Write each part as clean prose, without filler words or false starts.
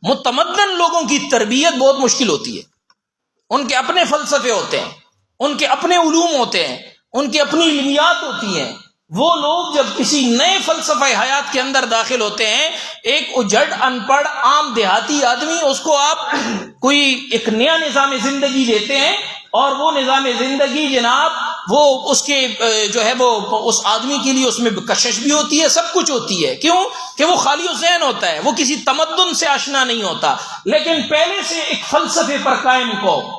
متمدن لوگوں کی تربیت بہت مشکل ہوتی ہے. ان کے اپنے فلسفے ہوتے ہیں، ان کے اپنے علوم ہوتے ہیں، ان کی اپنی علمیات ہوتی ہیں. وہ لوگ جب کسی نئے فلسفہ حیات کے اندر داخل ہوتے ہیں، ایک اجڑ ان پڑھ عام دیہاتی آدمی، اس کو آپ کوئی ایک نیا نظام زندگی دیتے ہیں، اور وہ نظام زندگی جناب وہ اس کے جو ہے وہ اس آدمی کے لیے اس میں کشش بھی ہوتی ہے، سب کچھ ہوتی ہے. کیوں کہ وہ خالی ذہن ہوتا ہے، وہ کسی تمدن سے آشنا نہیں ہوتا. لیکن پہلے سے ایک فلسفے پر قائم قوم،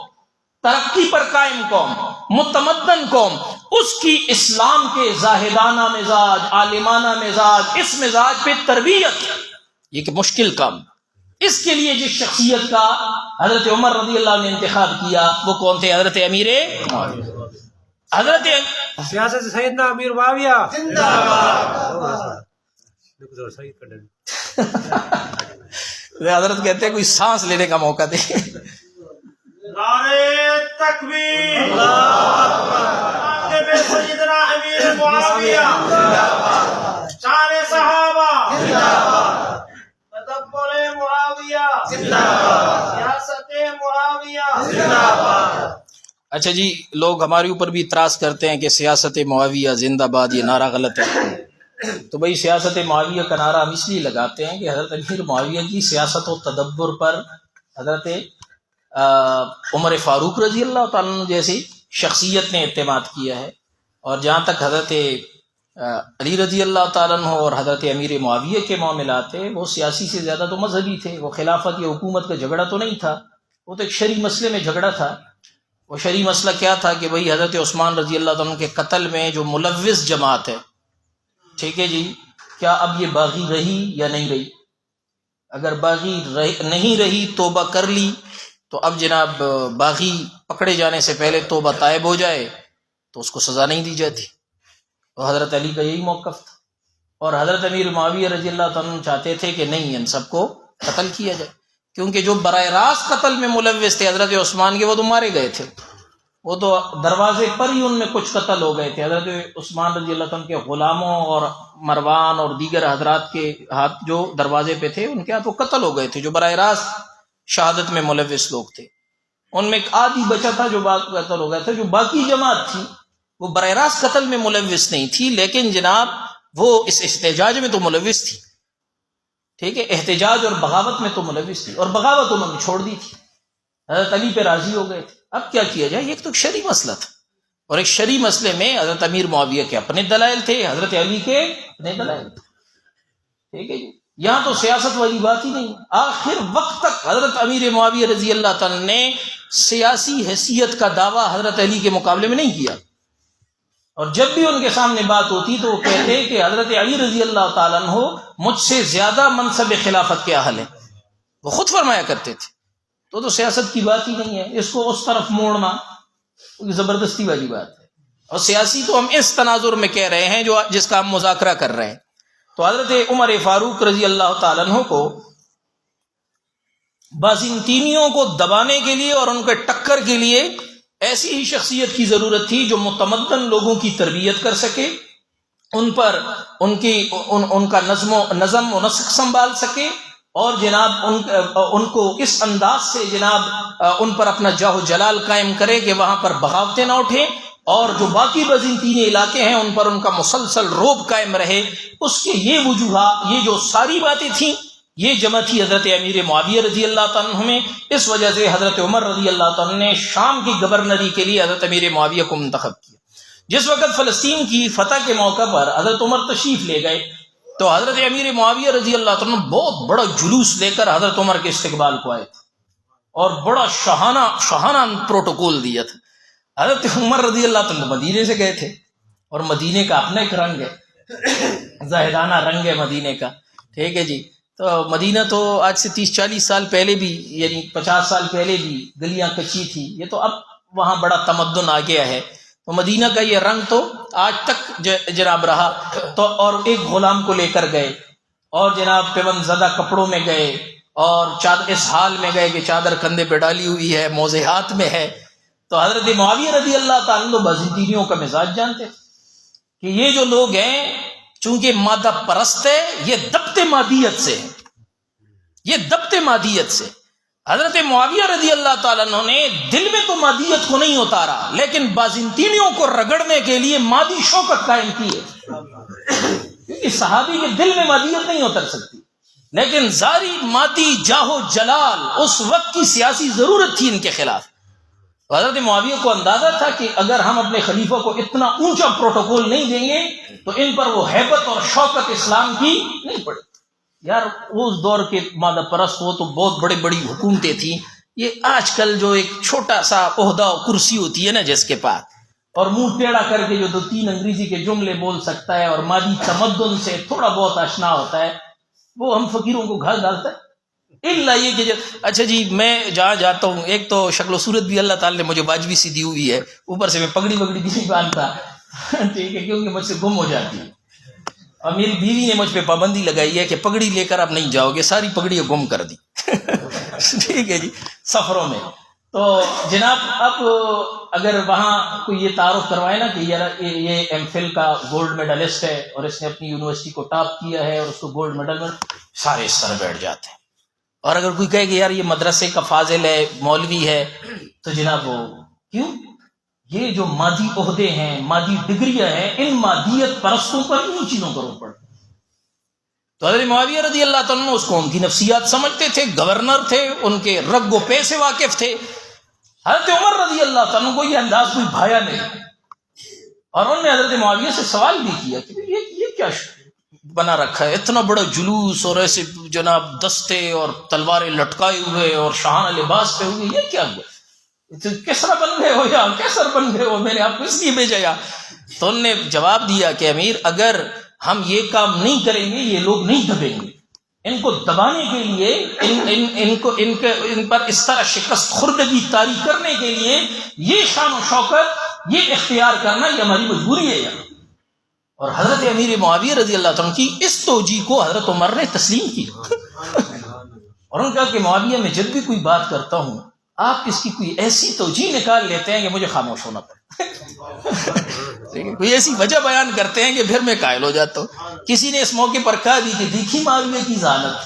ترقی پر قائم قوم، متمدن قوم، اس کی اسلام کے زاہدانہ مزاج، عالمانہ مزاج، اس مزاج پہ تربیت، یہ کہ مشکل کام. اس کے لیے جس شخصیت کا حضرت عمر رضی اللہ عنہ نے انتخاب کیا وہ کون تھے؟ حضرت امیر حضرت سیاست سیدنا امیر معاویہ زندہ باد. حضرت کہتے ہیں کوئی سانس لینے کا موقع دے. نعرہ تکبیر، جناب سیدنا امیر معاویہ زندہ باد، شان صحابہ زندہ باد، تدبر معاویہ زندہ باد، سیاست معاویہ زندہ باد. اچھا جی، لوگ ہمارے اوپر بھی اعتراض کرتے ہیں کہ سیاست معاویہ زندہ باد یہ نعرہ غلط ہے. تو بھائی سیاست معاویہ کا نعرہ ہم اس لیے لگاتے ہیں کہ حضرت امیر معاویہ کی سیاست و تدبر پر حضرت عمر فاروق رضی اللہ تعالیٰ عنہ جیسی شخصیت نے اعتماد کیا ہے. اور جہاں تک حضرت علی رضی اللہ تعالیٰ عنہ اور حضرت امیر معاویہ کے معاملات تھے، وہ سیاسی سے زیادہ تو مذہبی تھے. وہ خلافت یا حکومت کا جھگڑا تو نہیں تھا، وہ تو ایک شرعی مسئلے میں جھگڑا تھا. وہ شرعی مسئلہ کیا تھا کہ بھئی حضرت عثمان رضی اللہ تعالیٰ عنہ کے قتل میں جو ملوث جماعت ہے، ٹھیک ہے جی، کیا اب یہ باغی رہی یا نہیں رہی؟ اگر باغی نہیں رہی، توبہ کر لی، تو اب جناب باغی پکڑے جانے سے پہلے توبہ تائب ہو جائے تو اس کو سزا نہیں دی جاتی. اور حضرت علی کا یہی موقف تھا. اور حضرت امیر معاویہ رضی اللہ تعالیٰ عنہ چاہتے تھے کہ نہیں، ان سب کو قتل کیا جائے، کیونکہ جو براہ راست قتل میں ملوث تھے حضرت عثمان کے، وہ تو مارے گئے تھے. وہ تو دروازے پر ہی ان میں کچھ قتل ہو گئے تھے. حضرت عثمان رضی اللہ عنہ کے غلاموں اور مروان اور دیگر حضرات کے ہاتھ جو دروازے پہ تھے، ان کے ہاتھ وہ قتل ہو گئے تھے جو براہ راست شہادت میں ملوث لوگ تھے. ان میں ایک آدھی بچا تھا جو قتل ہو گیا تھا. جو باقی جماعت تھی وہ براہ راست قتل میں ملوث نہیں تھی، لیکن جناب وہ اس احتجاج میں تو ملوث تھی. ٹھیک ہے، احتجاج اور بغاوت میں تو ملوث تھی، اور بغاوت انہوں نے چھوڑ دی تھی. حضرت علی پہ راضی ہو گئے تھے. اب کیا کیا جائے؟ ایک تو شرعی مسئلہ تھا، اور ایک شرعی مسئلے میں حضرت امیر معاویہ کے اپنے دلائل تھے، حضرت علی کے اپنے دلائل تھے. ٹھیک ہے جی، یہاں تو سیاست والی بات ہی نہیں. آخر وقت تک حضرت امیر معاویہ رضی اللہ تعالیٰ نے سیاسی حیثیت کا دعویٰ حضرت علی کے مقابلے میں نہیں کیا. اور جب بھی ان کے سامنے بات ہوتی تو وہ کہتے کہ حضرت علی رضی اللہ تعالیٰ عنہ مجھ سے زیادہ منصب خلافت کے اہل ہیں. وہ خود فرمایا کرتے تھے. تو سیاست کی بات ہی نہیں ہے. اس کو اس طرف موڑنا زبردستی والی بات ہے. اور سیاسی تو ہم اس تناظر میں کہہ رہے ہیں جو جس کا ہم مذاکرہ کر رہے ہیں. تو حضرت عمر فاروق رضی اللہ تعالیٰ عنہ کو بازنطینیوں کو دبانے کے لیے اور ان کے ٹکر کے لیے ایسی ہی شخصیت کی ضرورت تھی جو متمدن لوگوں کی تربیت کر سکے، ان پر ان کا نظم و نسق سنبھال سکے، اور جناب ان کو اس انداز سے جناب ان پر اپنا جاہ و جلال قائم کرے کہ وہاں پر بغاوتیں نہ اٹھیں، اور جو باقی بازنطینی علاقے ہیں ان پر ان کا مسلسل رعب قائم رہے. اس کے یہ وجوہات، یہ جو ساری باتیں تھیں، یہ جمع تھی حضرت امیر معاویہ رضی اللہ تعالیٰ عنہ میں. اس وجہ سے حضرت عمر رضی اللہ تعالیٰ عنہ نے شام کی گورنری کے لیے حضرت امیر معاویہ کو منتخب کیا. جس وقت فلسطین کی فتح کے موقع پر حضرت عمر تشریف لے گئے تو حضرت امیر معاویہ رضی اللہ تعالیٰ عنہ بہت بڑا جلوس لے کر حضرت عمر کے استقبال کو آئے تھے، اور بڑا شاہانہ پروٹوکول دیا تھا. حضرت عمر رضی اللہ تعالیٰ مدینے سے گئے تھے، اور مدینے کا اپنا ایک رنگ ہے، زاہدانہ رنگ ہے مدینے کا. ٹھیک ہے جی، تو مدینہ تو آج سے 30-40 سال پہلے بھی، یعنی 50 سال پہلے بھی گلیاں کچی تھی. یہ تو اب وہاں بڑا تمدن آ گیا ہے. تو مدینہ کا یہ رنگ تو آج تک جناب رہا. تو اور ایک غلام کو لے کر گئے، اور جناب پیوند زدہ کپڑوں میں گئے، اور اس حال میں گئے کہ چادر کندھے پہ ڈالی ہوئی ہے، موزے ہاتھ میں ہے. تو حضرت معاویہ رضی اللہ تعالیٰ عنہ بازنطینیوں کا مزاج جانتے کہ یہ جو لوگ ہیں چونکہ مادہ پرست ہے، یہ دبتے مادیت سے ہے. یہ ضبط مادیت سے حضرت معاویہ رضی اللہ تعالیٰ عنہ نے دل میں تو مادیت کو نہیں اتارا، لیکن بازنطینیوں کو رگڑنے کے لیے مادی شوکت قائم کی ہے، کیونکہ صحابی کے دل میں مادیت نہیں اتر سکتی، لیکن ظاہری مادی جاہ و جلال اس وقت کی سیاسی ضرورت تھی ان کے خلاف۔ حضرت معاویہ کو اندازہ تھا کہ اگر ہم اپنے خلیفہ کو اتنا اونچا پروٹوکول نہیں دیں گے تو ان پر وہ ہیبت اور شوکت اسلام کی نہیں پڑے۔ یار اس دور کے مادہ پرست وہ تو بہت بڑی بڑی حکومتیں تھیں، یہ آج کل جو ایک چھوٹا سا عہدہ و کرسی ہوتی ہے نا جس کے پاس، اور منہ ٹیڑھا کر کے جو 2-3 انگریزی کے جملے بول سکتا ہے اور مادی تمدن سے تھوڑا بہت آشنا ہوتا ہے، وہ ہم فقیروں کو گھاس ڈالتا ہے۔ الا یہ کہ اچھا جی میں جہاں جاتا ہوں، ایک تو شکل و صورت بھی اللہ تعالیٰ نے مجھے واجبی سی دی ہوئی ہے، اوپر سے میں پگڑی وگڑی بھی نہیں باندھتا ٹھیک ہے، کیونکہ مجھ سے گم ہو جاتی ہے، اور میری بیوی نے مجھ پہ پابندی لگائی ہے کہ پگڑی لے کر آپ نہیں جاؤ گے، ساری پگڑی گم کر دی ٹھیک ہے جی سفروں میں۔ تو جناب اب اگر وہاں کوئی یہ تعارف کروائے نا کہ یہ ایم فل کا گولڈ میڈلسٹ ہے اور اس نے اپنی یونیورسٹی کو ٹاپ کیا ہے اور اس کو گولڈ میڈل، سارے اس طرح بیٹھ جاتے ہیں۔ اور اگر کوئی کہے کہ یار یہ مدرسے کا فاضل ہے، مولوی ہے، تو جناب وہ کیوں؟ یہ جو مادی عہدے ہیں، مادی ڈگریاں ہیں، ان مادیت پرستوں پر ان چیزوں کا روک پڑتا۔ تو حضرت معاویہ رضی اللہ تعالیٰ عنہ اس کو ان کی نفسیات سمجھتے تھے، گورنر تھے، ان کے رگ و پے سے واقف تھے۔ حضرت عمر رضی اللہ تعالیٰ عنہ کو یہ انداز کوئی بھایا نہیں، اور انہوں نے حضرت معاویہ سے سوال بھی کیا کہ یہ کیا بنا رکھا ہے، اتنا بڑا جلوس اور ایسے جناب دستے اور تلواریں لٹکائے ہوئے اور شاہانہ لباس پہ ہوئے، یہ کیا ہوا؟ کیسرا بن گئے ہو یا کیسر بن گئے ہو، میں نے آپ کو اس لیے بھیجا یا؟ تو انہوں نے جواب دیا کہ امیر اگر ہم یہ کام نہیں کریں گے یہ لوگ نہیں دبیں گے، ان کو دبانے کے لیے ان پر اس طرح شکست خوردگی طاری کرنے کے لیے یہ شان و شوکت، یہ اختیار کرنا یہ ہماری مجبوری ہے یار۔ اور حضرت امیر معاویہ رضی اللہ عنہ کی اس توجیہ کو حضرت عمر نے تسلیم کی اور انہوں نے کہا کہ معاویہ میں جب بھی کوئی بات کرتا ہوں آپ اس کی کوئی ایسی توجیہ نکال لیتے ہیں کہ مجھے خاموش ہونا پڑے کوئی ایسی وجہ بیان کرتے ہیں کہ پھر میں قائل ہو جاتا ہوں۔ کسی نے اس موقع پر کہا بھی کہ دیکھی معاویہ کی ذالت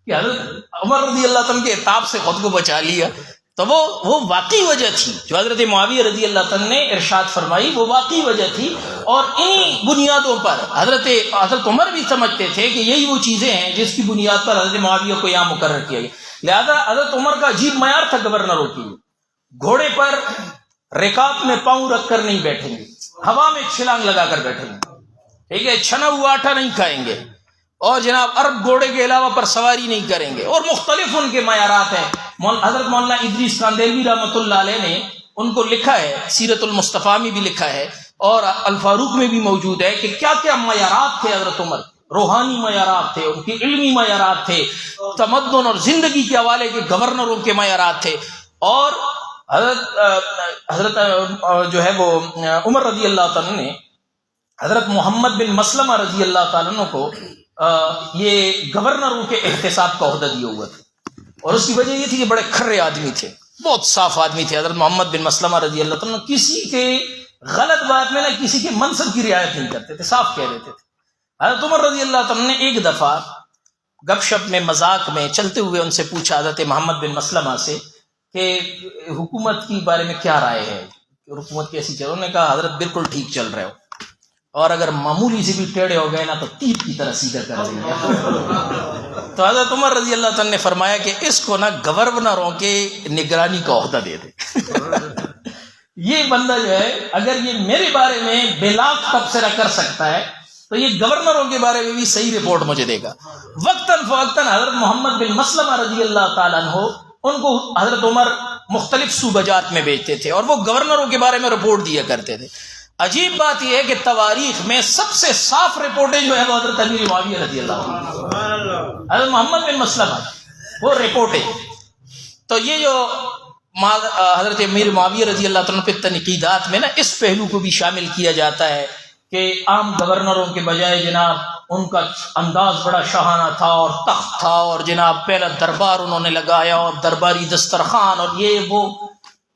کہ حضرت عمر رضی اللہ عنہ کے عتاب سے خود کو بچا لیا، تو وہ واقعی وجہ تھی جو حضرت معاویہ رضی اللہ عنہ نے ارشاد فرمائی، وہ واقعی وجہ تھی، اور انہی بنیادوں پر حضرت عمر بھی سمجھتے تھے کہ یہی وہ چیزیں ہیں جس کی بنیاد پر حضرت معاویہ کو یہاں مقرر کیا گیا۔ لہذا حضرت عمر کا عجیب معیار تھا گورنروں کی، گھوڑے پر رکاب میں پاؤں رکھ کر نہیں بیٹھیں گے، ہوا میں چھلانگ لگا کر بیٹھیں گے، ٹھیک ہے، چھنا ہوا آٹا نہیں کھائیں گے، اور جناب عرب گھوڑے کے علاوہ پر سواری نہیں کریں گے، اور مختلف ان کے معیارات ہیں۔ حضرت مولانا ادریس کاندیلوی رحمۃ اللہ علیہ نے ان کو لکھا ہے، سیرت المصطفیٰ میں بھی لکھا ہے اور الفاروق میں بھی موجود ہے کہ کیا کیا معیارات تھے حضرت عمر، روحانی معیارات تھے، ان کے علمی معیارات تھے، تمدن اور زندگی کے حوالے کے گورنروں کے معیارات تھے۔ اور حضرت جو ہے وہ عمر رضی اللہ تعالیٰ نے حضرت محمد بن مسلمہ رضی اللہ تعالیٰ عنہ کو یہ گورنروں کے احتساب کا عہدہ دیا ہوا تھا، اور اس کی وجہ یہ تھی کہ بڑے کھرے آدمی تھے، بہت صاف آدمی تھے حضرت محمد بن مسلمہ رضی اللہ تعالیٰ عنہ، کسی کے غلط بات میں نہ کسی کے منصب کی رعایت نہیں کرتے تھے، صاف کہہ دیتے تھے۔ حضرت عمر رضی اللہ تعالیٰ نے ایک دفعہ گپ شپ میں مذاق میں چلتے ہوئے ان سے پوچھا حضرت محمد بن مسلمہ سے کہ حکومت کی بارے میں کیا رائے ہے، حکومت کیسی چل رہی ہے؟ انہوں نے کہا حضرت بالکل ٹھیک چل رہے ہو، اور اگر معمولی سے بھی ٹیڑھے ہو گئے نا تو تیر کی طرح سیدھا کر دیں گے۔ تو حضرت عمر رضی اللہ تعالیٰ نے فرمایا کہ اس کو نا گورنروں کے نگرانی کا عہدہ دے دے یہ بندہ جو ہے اگر یہ میرے بارے میں بلاغ تبصرہ کر سکتا ہے تو یہ گورنروں کے بارے میں بھی صحیح رپورٹ مجھے دے گا۔ وقتاً فوقتاً حضرت محمد بن مسلمہ رضی اللہ تعالیٰ عنہ ان کو حضرت عمر مختلف صوبہ جات میں بھیجتے تھے اور وہ گورنروں کے بارے میں رپورٹ دیا کرتے تھے۔ عجیب بات یہ ہے کہ تواریخ میں سب سے صاف رپورٹیں جو ہے وہ حضرت امیر معاویہ رضی اللہ عنہ، حضرت محمد بن مسلمہ وہ رپورٹیں۔ تو یہ جو حضرت امیر معاویہ رضی اللہ عنہ پہ تنقیدات میں نا اس پہلو کو بھی شامل کیا جاتا ہے کہ عام گورنروں کے بجائے جناب ان کا انداز بڑا شاہانہ تھا اور تخت تھا، اور جناب پہلا دربار انہوں نے لگایا اور درباری دسترخوان اور یہ وہ۔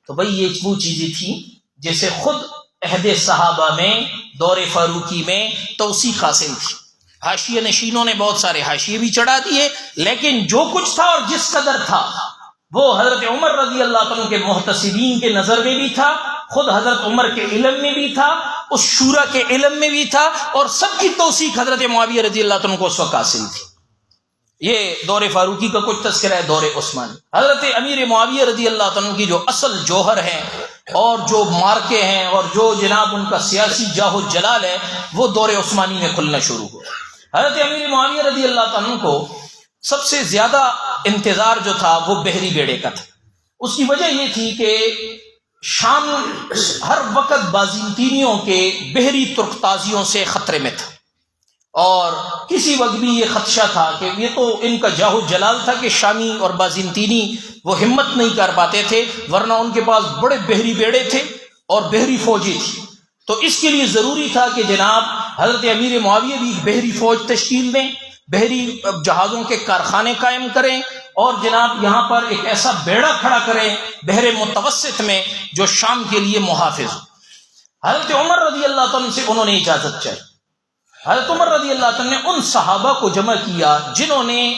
تو بھائی یہ وہ چیزیں تھیں جیسے خود عہد صحابہ میں دور فاروقی میں توثیق حاصل تھی، حاشیہ نشینوں نے بہت سارے حاشیے بھی چڑھا دیے، لیکن جو کچھ تھا اور جس قدر تھا وہ حضرت عمر رضی اللہ عنہ کے محتسبین کے نظر میں بھی تھا، خود حضرت عمر کے علم میں بھی تھا، اس شورا کے علم میں بھی تھا، اور سب کی توثیق حضرت معاویہ رضی اللہ عنہ کو اس وقت حاصل تھی۔ یہ دور فاروقی کا کچھ تذکرہ ہے، دور عثمانی۔ حضرت امیر معاویہ رضی اللہ عنہ کی جو اصل جوہر ہیں اور جو مارکے ہیں اور جو جناب ان کا سیاسی جاہ و جلال ہے، وہ دور عثمانی میں کھلنا شروع ہوا۔ حضرت امیر معاویہ رضی اللہ عنہ کو سب سے زیادہ انتظار جو تھا وہ بحری بیڑے کا تھا۔ اس کی وجہ یہ تھی کہ شام ہر وقت بازنطینیوں کے بحری ترکتازیوں سے خطرے میں تھا، اور کسی وقت بھی یہ خدشہ تھا کہ یہ تو ان کا جاہ و جلال تھا کہ شامی اور بازنطینی وہ ہمت نہیں کر پاتے تھے، ورنہ ان کے پاس بڑے بحری بیڑے تھے اور بحری فوجی تھی۔ تو اس کے لیے ضروری تھا کہ جناب حضرت امیر معاویہ بھی ایک بحری فوج تشکیل دیں، بحری جہازوں کے کارخانے قائم کریں، اور جناب یہاں پر ایک ایسا بیڑا کھڑا کریں بحر متوسط میں جو شام کے لیے محافظ ہو۔ حضرت عمر رضی اللہ عنہ سے انہوں نے اجازت چاہی۔ حضرت عمر رضی اللہ عنہ نے ان صحابہ کو جمع کیا جنہوں نے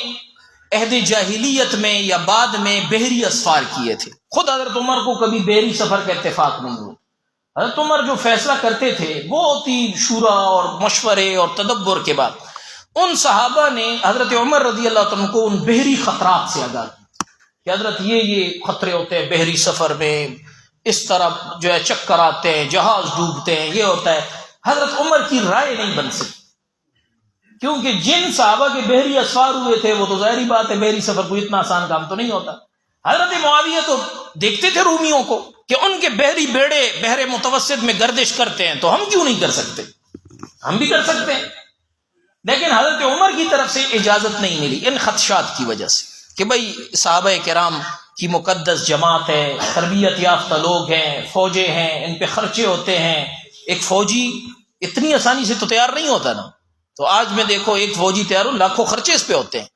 عہد جاہلیت میں یا بعد میں بحری اسفار کیے تھے۔ خود حضرت عمر کو کبھی بحری سفر کا اتفاق نہیں ہوا۔ حضرت عمر جو فیصلہ کرتے تھے بہت ہی شورا اور مشورے اور تدبر کے بعد، ان صحابہ نے حضرت عمر رضی اللہ عنہ کو ان بحری خطرات سے آگاہ کیا کہ حضرت یہ خطرے ہوتے ہیں بحری سفر میں، اس طرح جو ہے چکر آتے ہیں، جہاز ڈوبتے ہیں، یہ ہوتا ہے۔ حضرت عمر کی رائے نہیں بن سکتی، کیونکہ جن صحابہ کے بحری اسفار ہوئے تھے وہ تو ظاہری بات ہے بحری سفر کوئی اتنا آسان کام تو نہیں ہوتا۔ حضرت معاویہ تو دیکھتے تھے رومیوں کو کہ ان کے بحری بیڑے بحر متوسط میں گردش کرتے ہیں، تو ہم کیوں نہیں کر سکتے؟ ہم بھی کر سکتے ہیں۔ لیکن حضرت عمر کی طرف سے اجازت نہیں ملی ان خدشات کی وجہ سے کہ بھئی صحابہ کرام کی مقدس جماعت ہے، تربیت یافتہ لوگ ہیں، فوجیں ہیں، ان پہ خرچے ہوتے ہیں۔ ایک فوجی اتنی آسانی سے تو تیار نہیں ہوتا نا، تو آج میں دیکھو ایک فوجی تیار ہو، لاکھوں خرچے اس پہ ہوتے ہیں،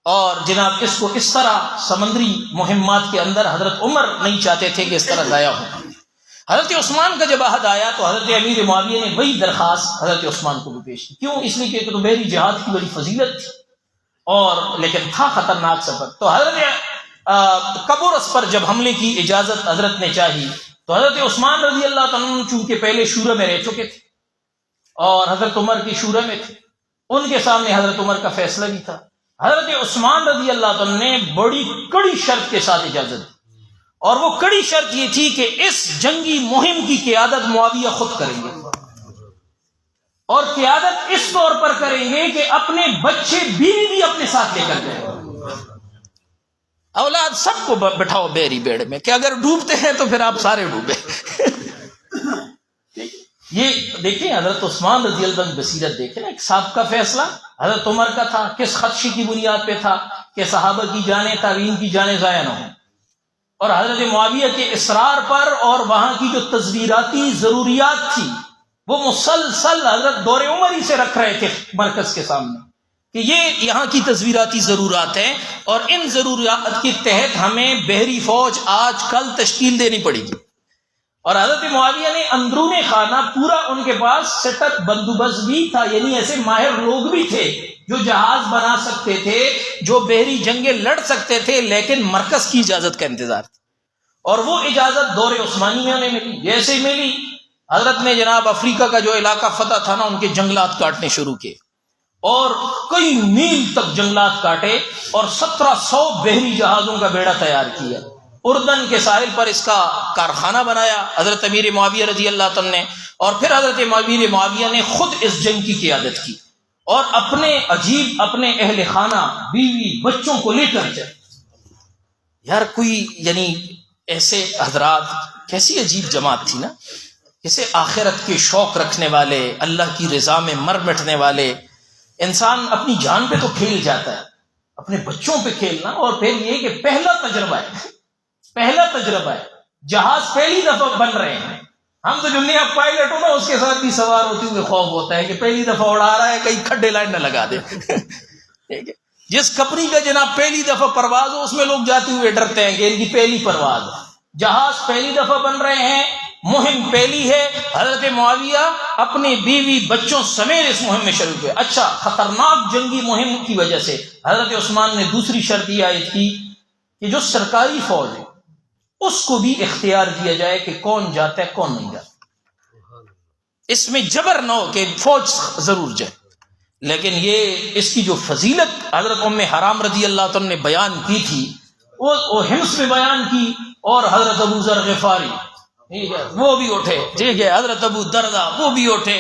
اور جناب اس کو اس طرح سمندری مہمات کے اندر حضرت عمر نہیں چاہتے تھے کہ اس طرح ضائع ہو۔ حضرت عثمان کا جب عہد آیا تو حضرت امیر معاویہ نے وہی درخواست حضرت عثمان کو بھی پیش کی۔ کیوں؟ اس لیے کہ تو بحری جہاد کی بڑی فضیلت تھی، اور لیکن تھا خطرناک سفر۔ تو حضرت قبرص پر جب حملے کی اجازت حضرت نے چاہی تو حضرت عثمان رضی اللہ عنہ چونکہ پہلے شورا میں رہ چکے تھے اور حضرت عمر کی شورا میں تھے، ان کے سامنے حضرت عمر کا فیصلہ بھی تھا۔ حضرت عثمان رضی اللہ عنہ نے بڑی کڑی شرط کے ساتھ اجازت دی، اور وہ کڑی شرط یہ تھی کہ اس جنگی مہم کی قیادت معاویہ خود کریں گے، اور قیادت اس طور پر کریں گے کہ اپنے بچے بیوی بھی اپنے ساتھ لے کر جائیں، اولاد سب کو بٹھاؤ بحری بیڑے میں کہ اگر ڈوبتے ہیں تو پھر آپ سارے ڈوبے۔ یہ دیکھیں حضرت عثمان رضی اللہ عنہ بصیرت دیکھیں نا، ایک سابقہ فیصلہ حضرت عمر کا تھا، کس خدشے کی بنیاد پہ تھا کہ صحابہ کی جانیں، تابعین کی جانیں ضائع نہ ہوں، اور حضرت معاویہ کے اصرار پر اور وہاں کی جو تزویراتی ضروریات تھی وہ مسلسل حضرت دور عمر ہی سے رکھ رہے تھے مرکز کے سامنے کہ یہ یہاں کی تزویراتی ضرورات ہیں، اور ان ضروریات کے تحت ہمیں بحری فوج آج کل تشکیل دینی پڑے گی۔ اور حضرت معاویہ نے اندرون خانہ پورا ان کے پاس سیٹ اپ بندوبست بھی تھا، یعنی ایسے ماہر لوگ بھی تھے جو جہاز بنا سکتے تھے، جو بحری جنگیں لڑ سکتے تھے، لیکن مرکز کی اجازت کا انتظار تھا، اور وہ اجازت دور عثمانی میں ملی۔ جیسے ملی حضرت نے جناب افریقہ کا جو علاقہ فتح تھا نا، ان کے جنگلات کاٹنے شروع کیے، اور کئی میل تک جنگلات کاٹے، اور 1700 بحری جہازوں کا بیڑا تیار کیا۔ اردن کے ساحل پر اس کا کارخانہ بنایا حضرت امیر معاویہ رضی اللہ عنہ نے، اور پھر حضرت امیر معاویہ نے خود اس جنگ کی قیادت کی، اور اپنے اہل خانہ، بیوی، بچوں کو لے کر چلے۔ یار کوئی یعنی ایسے حضرات، کیسی عجیب جماعت تھی نا، اسے آخرت کے شوق رکھنے والے، اللہ کی رضا میں مر مٹنے والے۔ انسان اپنی جان پہ تو کھیل جاتا ہے، اپنے بچوں پہ کھیلنا، اور پھر یہ کہ پہلا تجربہ ہے، جہاز پہلی دفعہ بن رہے ہیں۔ ہم تو جو نیا پائلٹ ہو نا، اس کے ساتھ بھی سوار ہوتے ہوئے خوف ہوتا ہے کہ پہلی دفعہ اڑا رہا ہے، کہیں کھڈے لائن نہ لگا دے۔ ٹھیک ہے، جس کمپنی کا جناب پہلی دفعہ پرواز ہو، اس میں لوگ جاتے ہوئے ڈرتے ہیں کہ ان کی پہلی پرواز ہے۔ جہاز پہلی دفعہ بن رہے ہیں، مہم پھیلی ہے، حضرت معاویہ اپنے بیوی بچوں سمیت اس مہم میں شریک ہوئے۔ اچھا، خطرناک جنگی مہم کی وجہ سے حضرت عثمان نے دوسری شرط یہ عائد کی کہ جو سرکاری فوج ہے اس کو بھی اختیار دیا جائے کہ کون جاتا ہے کون نہیں جاتا، اس میں جبر نہ ہو کہ فوج ضرور جائے۔ لیکن یہ اس کی جو فضیلت حضرت ام حرام رضی اللہ عنہ نے بیان کی تھی وہ حمص میں بیان کی، اور حضرت ابو ذر غفاری ٹھیک ہے وہ بھی اٹھے، ٹھیک ہے حضرت ابو دردہ وہ بھی اٹھے،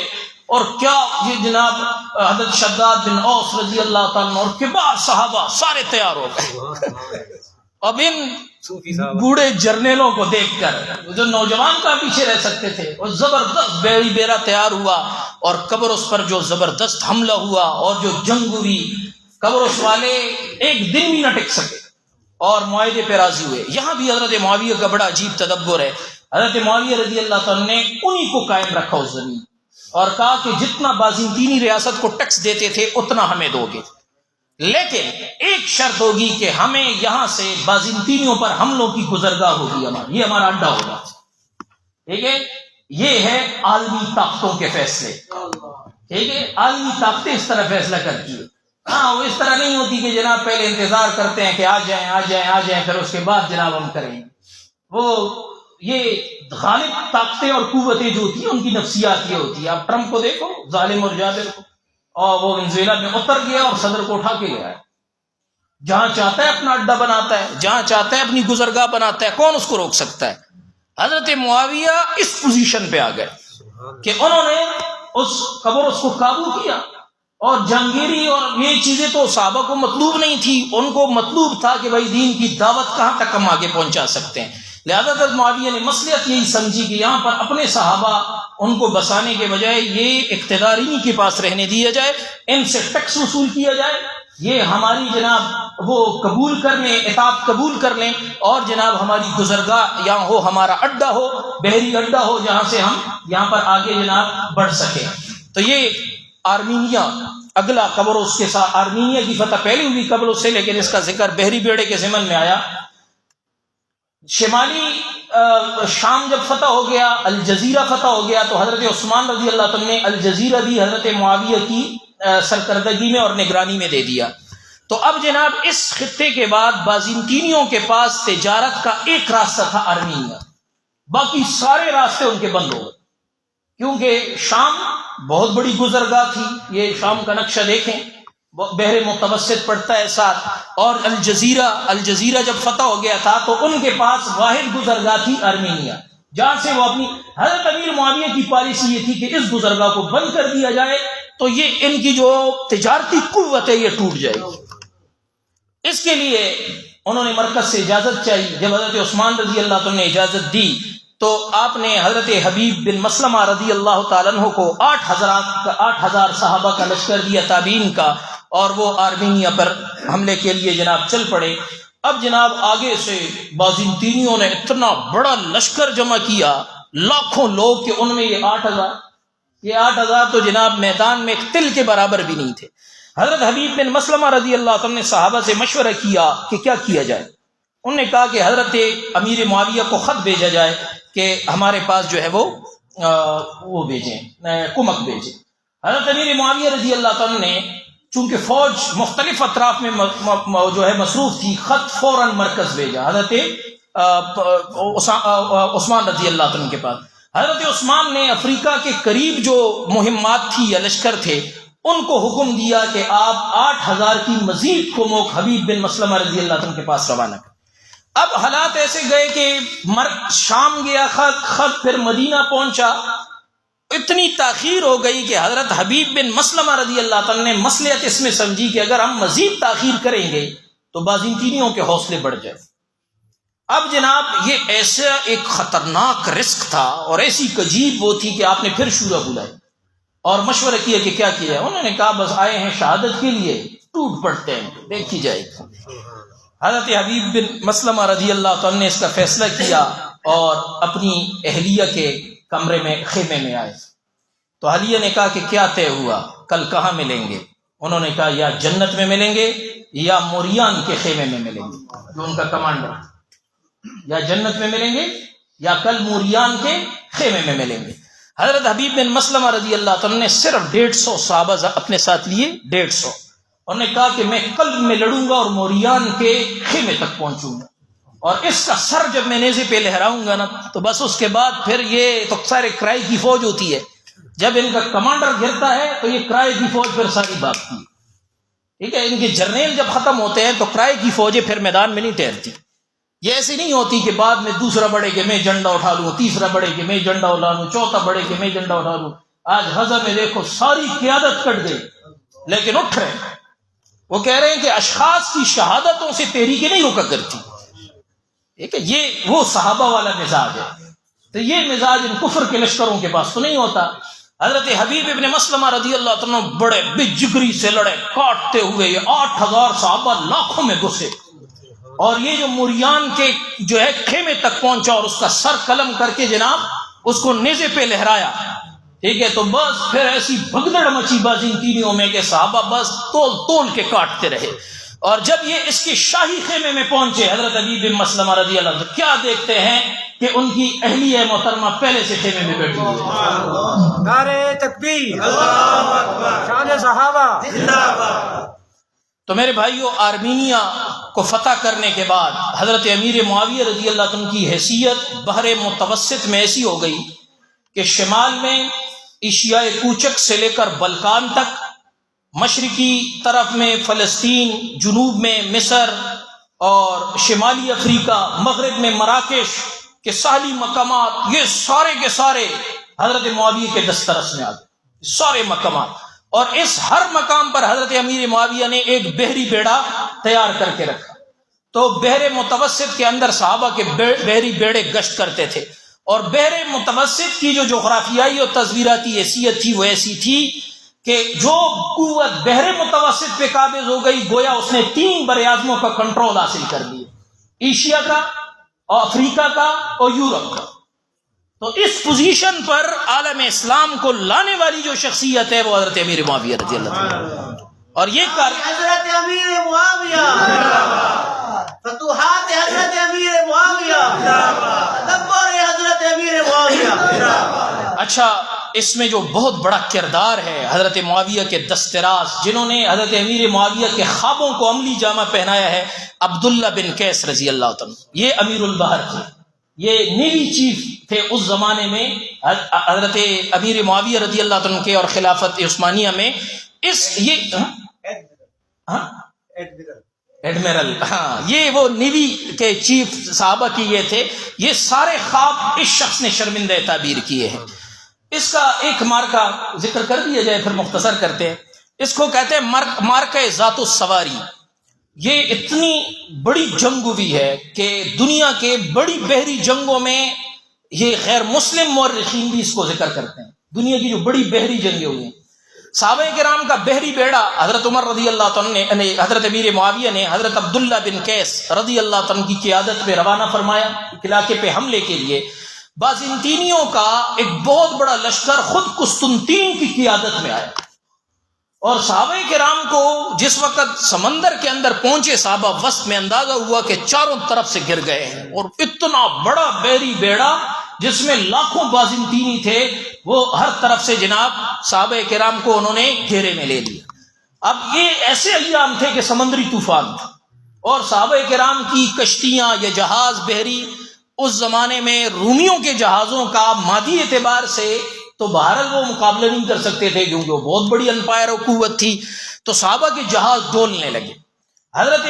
اور کیا یہ جناب حضرت شداد بن اوس رضی اللہ عنہ اور کبار صحابہ سارے تیار ہو گئے۔ اب ان بوڑھے جرنیلوں کو دیکھ کر جو نوجوان کا پیچھے رہ سکتے تھے، وہ زبردست بیڑی بیڑا تیار ہوا، اور قبرص پر جو زبردست حملہ ہوا اور جو جنگ ہوئی، قبرص والے ایک دن بھی نہ ٹک سکے اور معاہدے پہ راضی ہوئے۔ یہاں بھی حضرت معاویہ کا بڑا عجیب تدبر ہے۔ حضرت معاویہ رضی اللہ عنہ نے انہی کو قائم رکھا اس زمین، اور کہا کہ جتنا بازنطینی ریاست کو ٹیکس دیتے تھے اتنا ہمیں دو گے، لیکن ایک شرط ہوگی کہ ہمیں یہاں سے بازنطینیوں پر حملوں کی گزرگاہ ہوگی، یہ ہمارا اڈا ہوگا۔ ٹھیک ہے، یہ ہے عالمی طاقتوں کے فیصلے، ٹھیک ہے، عالمی طاقتیں اس طرح فیصلہ کرتی ہے۔ ہاں، وہ اس طرح نہیں ہوتی کہ جناب پہلے انتظار کرتے ہیں کہ آ جائیں آ جائیں آ جائیں، پھر اس کے بعد جناب ہم کریں گے۔ وہ یہ غالب طاقتیں اور قوتیں جو ہوتی ہیں ان کی نفسیات یہ ہوتی ہے۔ آپ ٹرمپ کو دیکھو، ظالم اور جابر کو، اور وہ ونزویلا میں اتر گیا اور صدر کو اٹھا کے گیا ہے، جہاں چاہتا ہے اپنا اڈا بناتا ہے، جہاں چاہتا ہے اپنی گزرگاہ بناتا ہے، کون اس کو روک سکتا ہے؟ حضرت معاویہ اس پوزیشن پہ آ گئے کہ انہوں نے اس قبرص کو قابو کیا، اور جہانگیری اور یہ چیزیں تو صحابہ کو مطلوب نہیں تھی، ان کو مطلوب تھا کہ بھائی دین کی دعوت کہاں تک ہم آگے پہنچا سکتے ہیں۔ لہذا حضرت معاویہ نے مصلحت یہی سمجھی کہ یہاں پر اپنے صحابہ ان کو بسانے کے بجائے یہ اقتدار انہی کے پاس رہنے دیا جائے، ان سے ٹیکس وصول کیا جائے، یہ ہماری جناب وہ قبول کر لیں، اطاعت قبول کر لیں، اور جناب ہماری گزرگاہ یہاں ہو، ہمارا اڈا ہو، بحری اڈا ہو، جہاں سے ہم یہاں پر آگے جناب بڑھ سکیں۔ تو یہ آرمینیا اگلا قبرص کے ساتھ، آرمینیا کی فتح پہلی ہوئی قبرص سے، لیکن اس کا ذکر بحری بیڑے کے ضمن میں آیا۔ شمالی شام جب فتح ہو گیا، الجزیرہ فتح ہو گیا، تو حضرت عثمان رضی اللہ عنہ نے الجزیرہ بھی حضرت معاویہ کی سرکردگی میں اور نگرانی میں دے دیا۔ تو اب جناب اس خطے کے بعد بازنطینیوں کے پاس تجارت کا ایک راستہ تھا آرمینیا، باقی سارے راستے ان کے بند ہو گئے، کیونکہ شام بہت بڑی گزرگاہ تھی۔ یہ شام کا نقشہ دیکھیں، بحر متوسط پڑتا ہے ساتھ، اور الجزیرہ جب فتح ہو گیا تھا تو ان کے پاس واحد گزرگاہ تھی آرمینیا، جہاں سے وہ اپنی حضرت امیر معاویہ کی پالیسی یہ تھی کہ اس گزرگاہ کو بند کر دیا جائے تو یہ ان کی جو تجارتی قوت ہے یہ ٹوٹ جائے گی۔ اس کے لیے انہوں نے مرکز سے اجازت چاہی۔ جب حضرت عثمان رضی اللہ عنہ نے اجازت دی تو آپ نے حضرت حبیب بن مسلمہ رضی اللہ تعالیٰ عنہ کو 8,000 صحابہ کا لشکر دیا تابعین کا، اور وہ آرمینیا پر حملے کے لیے جناب چل پڑے۔ اب جناب آگے سے بازنطینیوں نے اتنا بڑا لشکر جمع کیا، لاکھوں لوگ، کہ ان میں یہ 8,000 تو جناب میدان میں ایک تل کے برابر بھی نہیں تھے۔ حضرت حبیب بن مسلمہ رضی اللہ عنہ نے صحابہ سے مشورہ کیا کہ کیا کیا جائے۔ انہوں نے کہا کہ حضرت امیر معاویہ کو خط بھیجا جائے کہ ہمارے پاس جو ہے وہ بھیجیں، کمک بھیجیں۔ حضرت امیر معاویہ رضی اللہ عنہ نے، چونکہ فوج مختلف اطراف میں جو ہے مصروف تھی، خط فوراً مرکز بھیجا حضرت عثمان رضی اللہ عنہ کے پاس۔ حضرت عثمان نے افریقہ کے قریب جو مہمات تھی یا لشکر تھے ان کو حکم دیا کہ آپ 8,000 کی مزید کمک حبیب بن مسلمہ رضی اللہ عنہ کے پاس روانہ کریں۔ اب حالات ایسے گئے کہ شام گیا خط پھر مدینہ پہنچا، اتنی تاخیر ہو گئی کہ حضرت حبیب بن مسلمہ رضی اللہ عنہ نے مصلحت اس میں سمجھی کہ اگر ہم مزید تاخیر کریں گے تو بازنطینیوں کے حوصلے بڑھ جائیں۔ اب جناب یہ ایسا ایک خطرناک رسک تھا اور ایسی عجیب وہ تھی کہ آپ نے پھر شورا بلائی اور مشورہ کیا کہ کیا کیا ہے۔ انہوں نے کہا بس آئے ہیں شہادت کے لیے، ٹوٹ پڑتے ہیں، دیکھی جائے گی۔ حضرت حبیب بن مسلمہ رضی اللہ عنہ نے اس کا فیصلہ کیا اور اپنی اہلیہ کے کمرے میں، خیمے میں آئے۔ تو اہلیہ نے کہا کہ کیا طے ہوا، کل کہاں ملیں گے؟ انہوں نے کہا یا جنت میں ملیں گے یا موریان کے خیمے میں ملیں گے، جو ان کا کمانڈر، یا جنت میں ملیں گے یا کل موریان کے خیمے میں ملیں گے۔ حضرت حبیب بن مسلمہ رضی اللہ عنہ نے صرف 150 صحابہ اپنے ساتھ لیے، 150، اور نے کہا کہ میں قلب میں لڑوں گا اور موریان کے خیمے تک پہنچوں گا، اور اس کا سر جب میں نیزے پہ لہراؤں گا نا تو بس اس کے بعد پھر یہ تو سارے کرائے کی فوج ہوتی ہے، جب ان کا کمانڈر گرتا ہے تو یہ کرائے کی فوج پھر ساری بھاگتی ہے، ٹھیک ہے، ان کے جرنیل جب ختم ہوتے ہیں تو کرائے کی فوجیں پھر میدان میں نہیں ٹھہرتی، یہ ایسی نہیں ہوتی کہ بعد میں دوسرا بڑھے کہ میں جھنڈا اٹھا لوں، تیسرا بڑھے کہ میں جھنڈا اٹھا لوں، چوتھا بڑھے کہ میں جھنڈا اٹھا لوں۔ آج غزہ میں دیکھو ساری قیادت کٹ گئی لیکن اٹھ رہے ہیں، وہ کہہ رہے ہیں کہ اشخاص کی شہادتوں سے تحریکیں نہیں رکا کرتی، ٹھیک ہے، یہ وہ صحابہ والا مزاج ہے، تو یہ مزاج ان کفر کے لشکروں کے پاس تو نہیں ہوتا۔ حضرت حبیب ابن مسلمہ رضی اللہ عنہ بڑے بے جگری سے لڑے، کاٹتے ہوئے یہ 8000 صحابہ لاکھوں میں گھسے، اور یہ جو موریان کے جو ہے خیمے تک پہنچا اور اس کا سر قلم کر کے جناب اس کو نیزے پہ لہرایا، ٹھیک ہے، تو بس پھر ایسی بھگدڑ مچی بازنطینیوں میں کہ صحابہ بس تول تول کے کاٹتے رہے، اور جب یہ اس کے شاہی خیمے میں پہنچے حضرت حبیب بن مسلمہ رضی اللہ عنہ کیا دیکھتے ہیں کہ ان کی اہلیہ محترمہ پہلے سے خیمے میں بیٹھی ہوئی ہے۔ نعرہ تکبیر، اللہ اکبر، شان صحابہ زندہ باد۔ تو میرے بھائیوں، آرمینیا کو فتح کرنے کے بعد حضرت امیر معاویہ رضی اللہ عنہ کی حیثیت بحر متوسط میں ایسی ہو گئی کہ شمال میں ایشیا کوچک سے لے کر بلکان تک، مشرقی طرف میں فلسطین، جنوب میں مصر اور شمالی افریقہ، مغرب میں مراکش کے ساحلی مقامات، یہ سارے کے سارے حضرت معاویہ کے دسترس میں آ گئے، سارے مقامات، اور اس ہر مقام پر حضرت امیر معاویہ نے ایک بحری بیڑا تیار کر کے رکھا، تو بحر متوسط کے اندر صحابہ کے بحری بیڑے گشت کرتے تھے، اور بحر متوسط کی جو جغرافیائی اور تصویراتی حیثیت تھی وہ ایسی تھی کہ جو قوت بحر متوسط پہ قابض ہو گئی گویا اس نے 3 براعظموں کا کنٹرول حاصل کر لیا، ایشیا کا اور افریقہ کا اور یورپ کا۔ تو اس پوزیشن پر عالم اسلام کو لانے والی جو شخصیت ہے وہ حضرت امیر معاویہ رضی اللہ عنہ، اور یہ حضرت امیر معاویہ، فتوحات حضرت امیر معاویہ، تدبر حضرت امیر معاویہ۔ اچھا، اس میں جو بہت بڑا کردار ہے حضرت معاویہ کے دستراز، جنہوں نے حضرت امیر معاویہ کے خوابوں کو عملی جامہ پہنایا ہے، عبداللہ بن قیس رضی اللہ عنہ، یہ امیر البحر تھے، یہ نیوی چیف تھے اس زمانے میں حضرت امیر معاویہ رضی اللہ عنہ کے اور خلافت عثمانیہ میں۔ ایڈمرل، ہاں، یہ وہ نیوی کے چیف صحابہ کی یہ تھے، یہ سارے خواب اس شخص نے شرمندہ تعبیر کیے ہیں۔ اس کا ایک مارکا ذکر کر دیا جائے، پھر مختصر کرتے ہیں، اس کو کہتے ہیں مارکہ ذات السواری۔ یہ اتنی بڑی جنگ ہوئی ہے کہ دنیا کے بڑی بحری جنگوں میں یہ غیر مسلم مورخین بھی اس کو ذکر کرتے ہیں، دنیا کی جو بڑی بحری جنگیں ہوئی ہیں۔ صحابہ کرام کا بحری بیڑا حضرت عمر رضی اللہ عنہ نے، حضرت امیر معاویہ نے حضرت عبداللہ بن قیس رضی اللہ عنہ کی قیادت میں روانہ فرمایا علاقے پہ حملے کے لیے۔ بازنطینیوں کا ایک بہت بڑا لشکر خود قسطنطین کی قیادت میں آیا، اور صحابہ کرام کو جس وقت سمندر کے اندر پہنچے صحابہ وسط میں، اندازہ ہوا کہ چاروں طرف سے گر گئے ہیں، اور اتنا بڑا بحری بیڑا جس میں لاکھوں بازنطینی تھے وہ ہر طرف سے جناب صحابہ کرام کو انہوں نے گھیرے میں لے لیا۔ اب یہ ایسے ایام تھے کہ سمندری طوفان تھا، اور صحابہ کرام کی کشتیاں یا جہاز بحری اس زمانے میں رومیوں کے جہازوں کا مادی اعتبار سے تو بہرحال وہ مقابلہ نہیں کر سکتے تھے کیونکہ وہ بہت بڑی امپائر و قوت تھی، تو صحابہ کے جہاز ڈولنے لگے۔ حضرت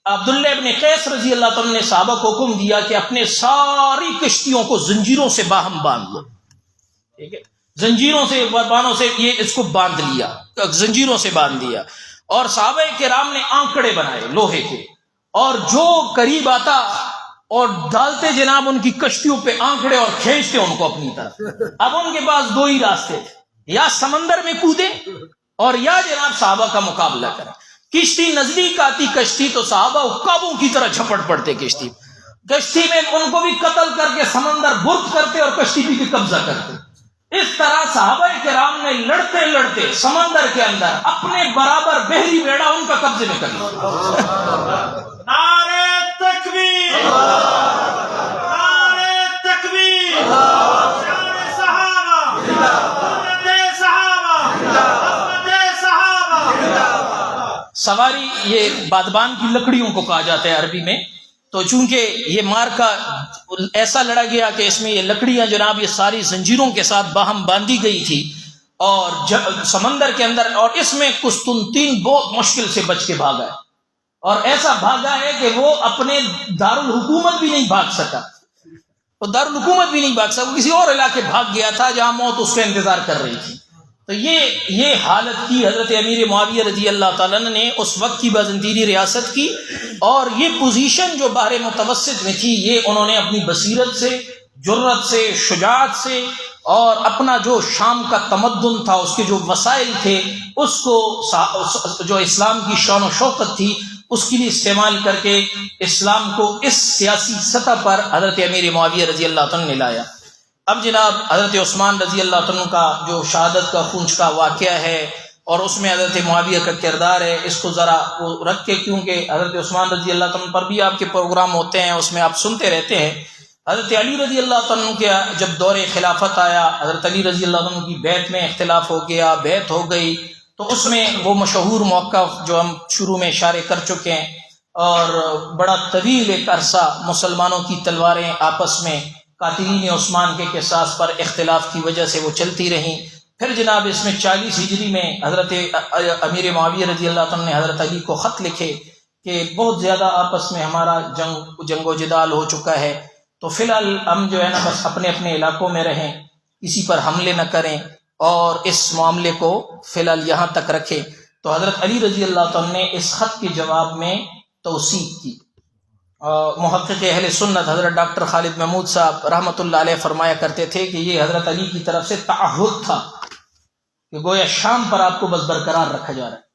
عبداللہ ابن قیس رضی اللہ عنہ نے صحابہ کو حکم دیا کہ اپنے ساری کشتیوں کو زنجیروں سے باہم باندھ لو، ٹھیک ہے، زنجیروں سے بانوں سے یہ اس کو باندھ لیا، زنجیروں سے باندھ دیا، اور صحابہ کرام نے آنکڑے بنائے لوہے کے، اور جو قریب آتا اور ڈالتے جناب ان کی کشتیوں پہ آنکڑے اور کھینچتے ان کو اپنی طرف۔ اب ان کے پاس 2 ہی راستے تھے، یا سمندر میں کودے اور یا جناب صحابہ کا مقابلہ کریں۔ کشتی نزدیک آتی کشتی تو صحابہ عقابوں کی طرح جھپٹ پڑتے کشتی میں ان کو بھی قتل کر کے سمندر برق کرتے اور کشتی بھی قبضہ کرتے۔ اس طرح صحابہ کرام نے لڑتے لڑتے سمندر کے اندر اپنے برابر بحری بیڑا ان کا قبضے میں کر لیا۔ نعرہ تکبیر، نعرہ تکبیر، سواری یہ بادبان کی لکڑیوں کو کہا جاتا ہے عربی میں. تو چونکہ یہ مارکا ایسا لڑا گیا کہ اس میں یہ لکڑیاں جناب یہ ساری زنجیروں کے ساتھ باہم باندھی گئی تھی اور سمندر کے اندر، اور اس میں قسطنطین بہت مشکل سے بچ کے بھاگا ہے، اور ایسا بھاگا ہے کہ وہ اپنے دارالحکومت بھی نہیں بھاگ سکا. وہ دارالحکومت بھی نہیں بھاگ سکا، وہ کسی اور علاقے بھاگ گیا تھا جہاں موت اس کا انتظار کر رہی تھی. تو یہ حالت کی حضرت امیر معاویہ رضی اللہ تعالیٰ نے اس وقت کی بازنطینی ریاست کی، اور یہ پوزیشن جو بحر متوسط میں تھی یہ انہوں نے اپنی بصیرت سے، جرت سے، شجاعت سے، اور اپنا جو شام کا تمدن تھا اس کے جو وسائل تھے اس کو، جو اسلام کی شان و شوکت تھی اس کے لیے استعمال کر کے اسلام کو اس سیاسی سطح پر حضرت امیر معاویہ رضی اللہ عنہ نے لایا. اب جناب حضرت عثمان رضی اللہ عنہ کا جو شہادت کا خونچ کا واقعہ ہے اور اس میں حضرت معاویہ کا کردار ہے، اس کو ذرا وہ رکھ کے، کیونکہ حضرت عثمان رضی اللہ عنہ پر بھی آپ کے پروگرام ہوتے ہیں، اس میں آپ سنتے رہتے ہیں. حضرت علی رضی اللہ عنہ کے جب دور خلافت آیا، حضرت علی رضی اللہ عنہ کی بیعت میں اختلاف ہو گیا، بیعت ہو گئی، تو اس میں وہ مشہور موقف جو ہم شروع میں اشارے کر چکے ہیں، اور بڑا طویل ایک عرصہ مسلمانوں کی تلواریں آپس میں قاتلین عثمان کے قصاص پر اختلاف کی وجہ سے وہ چلتی رہیں. پھر جناب اس میں 40 ہجری میں حضرت امیر معاویہ رضی اللہ عنہ نے حضرت علی کو خط لکھے کہ بہت زیادہ آپس میں ہمارا جنگ و جدال ہو چکا ہے، تو فی الحال ہم جو ہے نا بس اپنے اپنے علاقوں میں رہیں، کسی پر حملے نہ کریں، اور اس معاملے کو فی الحال یہاں تک رکھیں. تو حضرت علی رضی اللہ عنہ نے اس خط کے جواب میں توثیق کی. محقق اہل سنت حضرت ڈاکٹر خالد محمود صاحب رحمۃ اللہ علیہ فرمایا کرتے تھے کہ یہ حضرت علی کی طرف سے تعہد تھا کہ گویا شام پر آپ کو بس برقرار رکھا جا رہا ہے.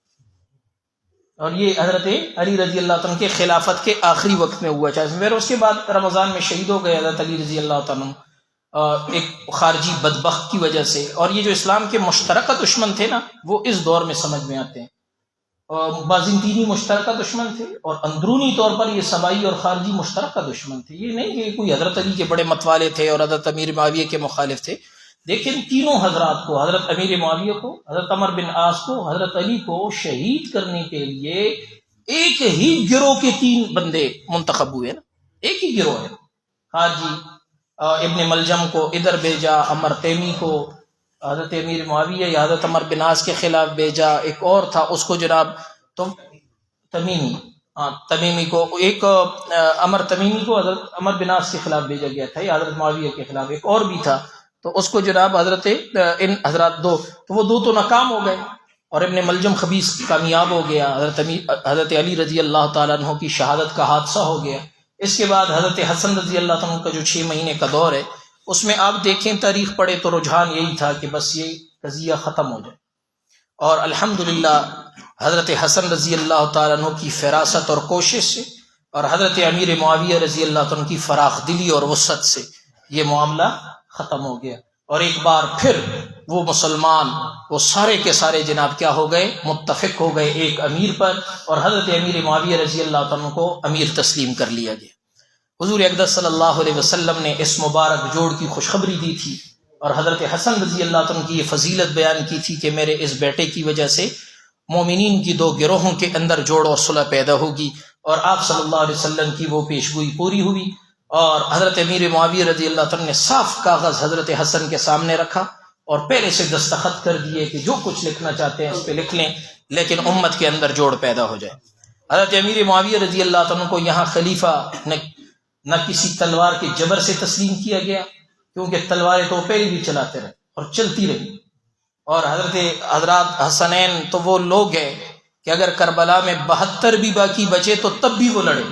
اور یہ حضرت علی رضی اللہ عنہ کے خلافت کے آخری وقت میں ہوا. چاہے اس کے بعد رمضان میں شہید ہو گئے حضرت علی رضی اللہ عنہ ایک خارجی بدبخت کی وجہ سے. اور یہ جو اسلام کے مشترکہ دشمن تھے نا، وہ اس دور میں سمجھ میں آتے ہیں. اور بازنطینی مشترکہ دشمن تھے، اور اندرونی طور پر یہ صبائی اور خارجی مشترکہ دشمن تھے. یہ نہیں کہ کوئی حضرت علی کے بڑے متوالے تھے اور حضرت امیر معاویہ کے مخالف تھے. لیکن تینوں حضرات کو، حضرت امیر معاویہ کو، حضرت عمر بن عاص کو، حضرت علی کو شہید کرنے کے لیے ایک ہی گروہ کے 3 بندے منتخب ہوئے نا، ایک ہی گروہ ہے. خارجی ابن ملجم کو ادھر بھیجا، عمر تیمی کو حضرت امیر معاویہ یا حضرت عمر بن عاص کے خلاف بھیجا، ایک اور تھا اس کو جناب تو تمیمی کو، ایک عمر تمیمی کو حضرت عمر بن عاص کے خلاف بھیجا گیا تھا، یا حضرت معاویہ کے خلاف ایک اور بھی تھا، تو اس کو جناب حضرت ان حضرات 2 تو وہ 2 تو ناکام ہو گئے، اور ابن ملجم خبیث کامیاب ہو گیا. حضرت علی رضی اللہ تعالیٰ عنہ کی شہادت کا حادثہ ہو گیا. اس کے بعد حضرت حسن رضی اللہ عنہ کا جو 6 مہینے کا دور ہے، اس میں آپ دیکھیں تاریخ پڑھے تو رجحان یہی تھا کہ بس یہ قضیہ ختم ہو جائے. اور الحمدللہ حضرت حسن رضی اللہ تعالیٰ عنہ کی فراست اور کوشش سے، اور حضرت امیر معاویہ رضی اللہ عنہ کی فراخ دلی اور وسعت سے یہ معاملہ ختم ہو گیا. اور ایک بار پھر وہ مسلمان، وہ سارے کے سارے جناب کیا ہو گئے، متفق ہو گئے ایک امیر پر، اور حضرت امیر معاویہ رضی اللہ عنہ کو امیر تسلیم کر لیا گیا. حضور اقدس صلی اللہ علیہ وسلم نے اس مبارک جوڑ کی خوشخبری دی تھی، اور حضرت حسن رضی اللہ عنہ کی یہ فضیلت بیان کی تھی کہ میرے اس بیٹے کی وجہ سے مومنین کی 2 گروہوں کے اندر جوڑ اور صلح پیدا ہوگی. اور آپ صلی اللہ علیہ وسلم کی وہ پیشگوئی پوری ہوئی، اور حضرت امیر معاویہ رضی اللہ عنہ نے صاف کاغذ حضرت حسن کے سامنے رکھا اور پہلے سے دستخط کر دیے کہ جو کچھ لکھنا چاہتے ہیں اس پہ لکھ لیں، لیکن امت کے اندر جوڑ پیدا ہو جائے. حضرت امیر معاویہ رضی اللہ عنہ کو یہاں خلیفہ نہ کسی تلوار کے جبر سے تسلیم کیا گیا، کیونکہ تلواریں تو پہلے بھی چلاتے رہے اور چلتی رہی. اور حضرات حسنین تو وہ لوگ ہیں کہ اگر کربلا میں 72 بھی باقی بچے تو تب بھی وہ لڑے،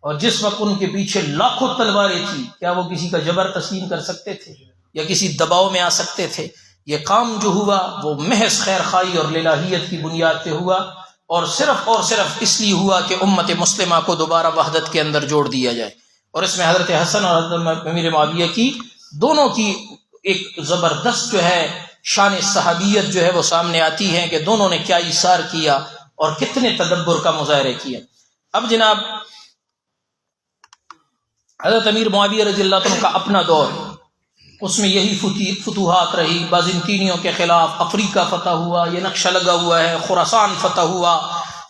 اور جس وقت ان کے پیچھے لاکھوں تلواریں تھیں، کیا وہ کسی کا جبر تسلیم کر سکتے تھے یا کسی دباؤ میں آ سکتے تھے؟ یہ کام جو ہوا وہ محض خیر خواہی اور للہیت کی بنیاد پہ ہوا، اور صرف اس لیے ہوا کہ امت مسلمہ کو دوبارہ وحدت کے اندر جوڑ دیا جائے. اور اس میں حضرت حسن اور حضرت امیر معاویہ کی دونوں کی ایک زبردست جو ہے شان صحابیت جو ہے وہ سامنے آتی ہے کہ دونوں نے کیا ایثار کیا اور کتنے تدبر کا مظاہرہ کیا. اب جناب حضرت امیر معاویہ رضی اللہ عنہ کا اپنا دور، اس میں یہی فتوحات رہی. بازنطینیوں کے خلاف افریقہ فتح ہوا، یہ نقشہ لگا ہوا ہے، خراسان فتح ہوا،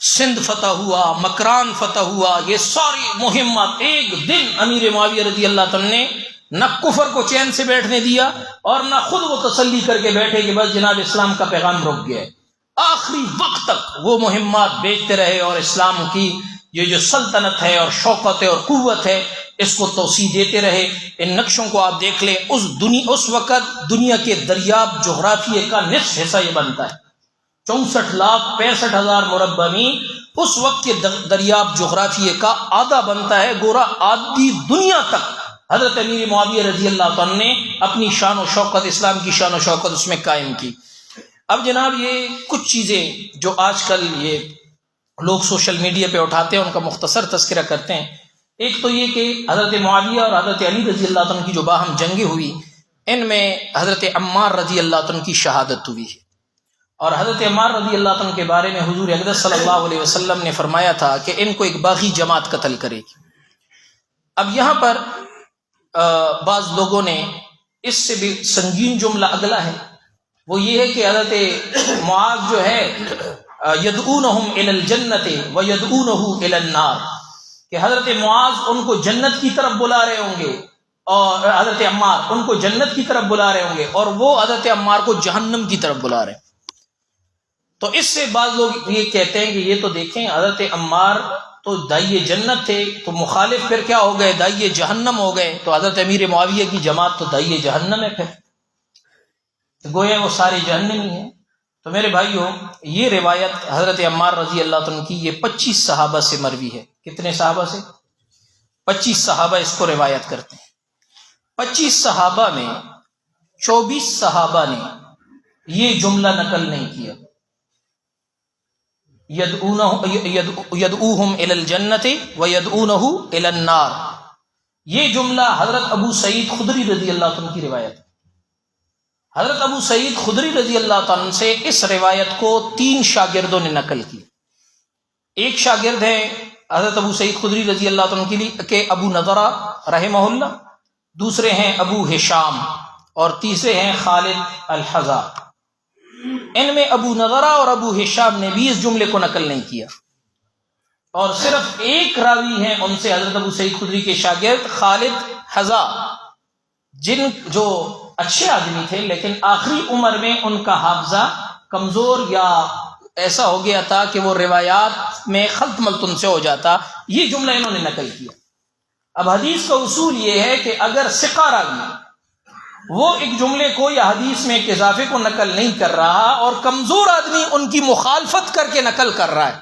سندھ فتح ہوا، مکران فتح ہوا، یہ ساری مہمات ایک دن امیر معاویہ رضی اللہ تعالیٰ نے نہ کفر کو چین سے بیٹھنے دیا اور نہ خود وہ تسلی کر کے بیٹھے کہ بس جناب اسلام کا پیغام رک گیا ہے۔ آخری وقت تک وہ مہمات بیچتے رہے اور اسلام کی یہ جو سلطنت ہے اور شوکت ہے اور قوت ہے اس کو توسیع دیتے رہے۔ ان نقشوں کو آپ دیکھ لیں، اس وقت دنیا کے دریاب جغرافیے کا نصف حصہ یہ بنتا ہے، 64,65,000 مربع میل اس وقت کے دریاب جغرافیے کا آدھا بنتا ہے۔ گورا آدھی دنیا تک حضرت امیر معاویہ رضی اللہ عنہ نے اپنی شان و شوکت، اسلام کی شان و شوکت اس میں قائم کی۔ اب جناب یہ کچھ چیزیں جو آج کل یہ لوگ سوشل میڈیا پہ اٹھاتے ہیں ان کا مختصر تذکرہ کرتے ہیں۔ ایک تو یہ کہ حضرت معاویہ اور حضرت علی رضی اللہ عنہ کی جو باہم جنگیں ہوئی ان میں حضرت عمار رضی اللہ عنہ کی شہادت ہوئی ہے، اور حضرت عمار رضی اللہ عنہ کے بارے میں حضور اقدس صلی اللہ علیہ وسلم نے فرمایا تھا کہ ان کو ایک باغی جماعت قتل کرے گی۔ اب یہاں پر بعض لوگوں نے اس سے بھی سنگین جملہ اگلا ہے، وہ یہ ہے کہ حضرت معاذ جو ہے یدعونہم الی الجنت ویدعونہ الی النار، کہ حضرت معاذ ان کو جنت کی طرف بلا رہے ہوں گے اور حضرت عمار ان کو جنت کی طرف بلا رہے ہوں گے اور وہ حضرت عمار کو جہنم کی طرف بلا رہے ہیں۔ تو اس سے بعض لوگ یہ کہتے ہیں کہ یہ تو دیکھیں حضرت عمار تو داعی جنت تھے، تو مخالف پھر کیا ہو گئے، داعی جہنم ہو گئے، تو حضرت امیر معاویہ کی جماعت تو داعی جہنم ہے، پھر گویا وہ سارے جہنمی ہیں۔ تو میرے بھائیو یہ روایت حضرت عمار رضی اللہ عنہ کی یہ 25 صحابہ سے مروی ہے۔ کتنے صحابہ سے؟ 25 صحابہ اس کو روایت کرتے ہیں۔ 25 صحابہ میں 24 صحابہ نے یہ جملہ نقل نہیں کیا، یدعوہم الی الجنت ویدعونہ الی النار۔ یہ جملہ حضرت ابو سعید خدری رضی اللہ عنہ کی روایت ہے۔ حضرت ابو سعید خدری رضی اللہ عنہ سے اس روایت کو 3 شاگردوں نے نقل کی۔ ایک شاگرد ہے حضرت ابو سعید خدری رضی اللہ عنہ کے لیے کہ ابو نضرہ رحمہ اللہ، دوسرے ہیں ابو ہشام اور تیسرے ہیں خالد الحذا۔ ان میں ابو نضرہ اور ابو ہشام نے بھی اس جملے کو نقل نہیں کیا، اور صرف ایک راوی ہیں ان سے حضرت ابو سعید خدری کے شاگرد خالد حذا، جو اچھے آدمی تھے لیکن آخری عمر میں ان کا حافظہ کمزور یا ایسا ہو گیا تھا کہ وہ روایات میں خلط ملط ان سے ہو جاتا۔ یہ جملہ انہوں نے نقل کیا۔ اب حدیث کا اصول یہ ہے کہ اگر ثقہ راوی وہ ایک جملے کو یا حدیث میں ایک اضافے کو نقل نہیں کر رہا اور کمزور آدمی ان کی مخالفت کر کے نقل کر رہا ہے،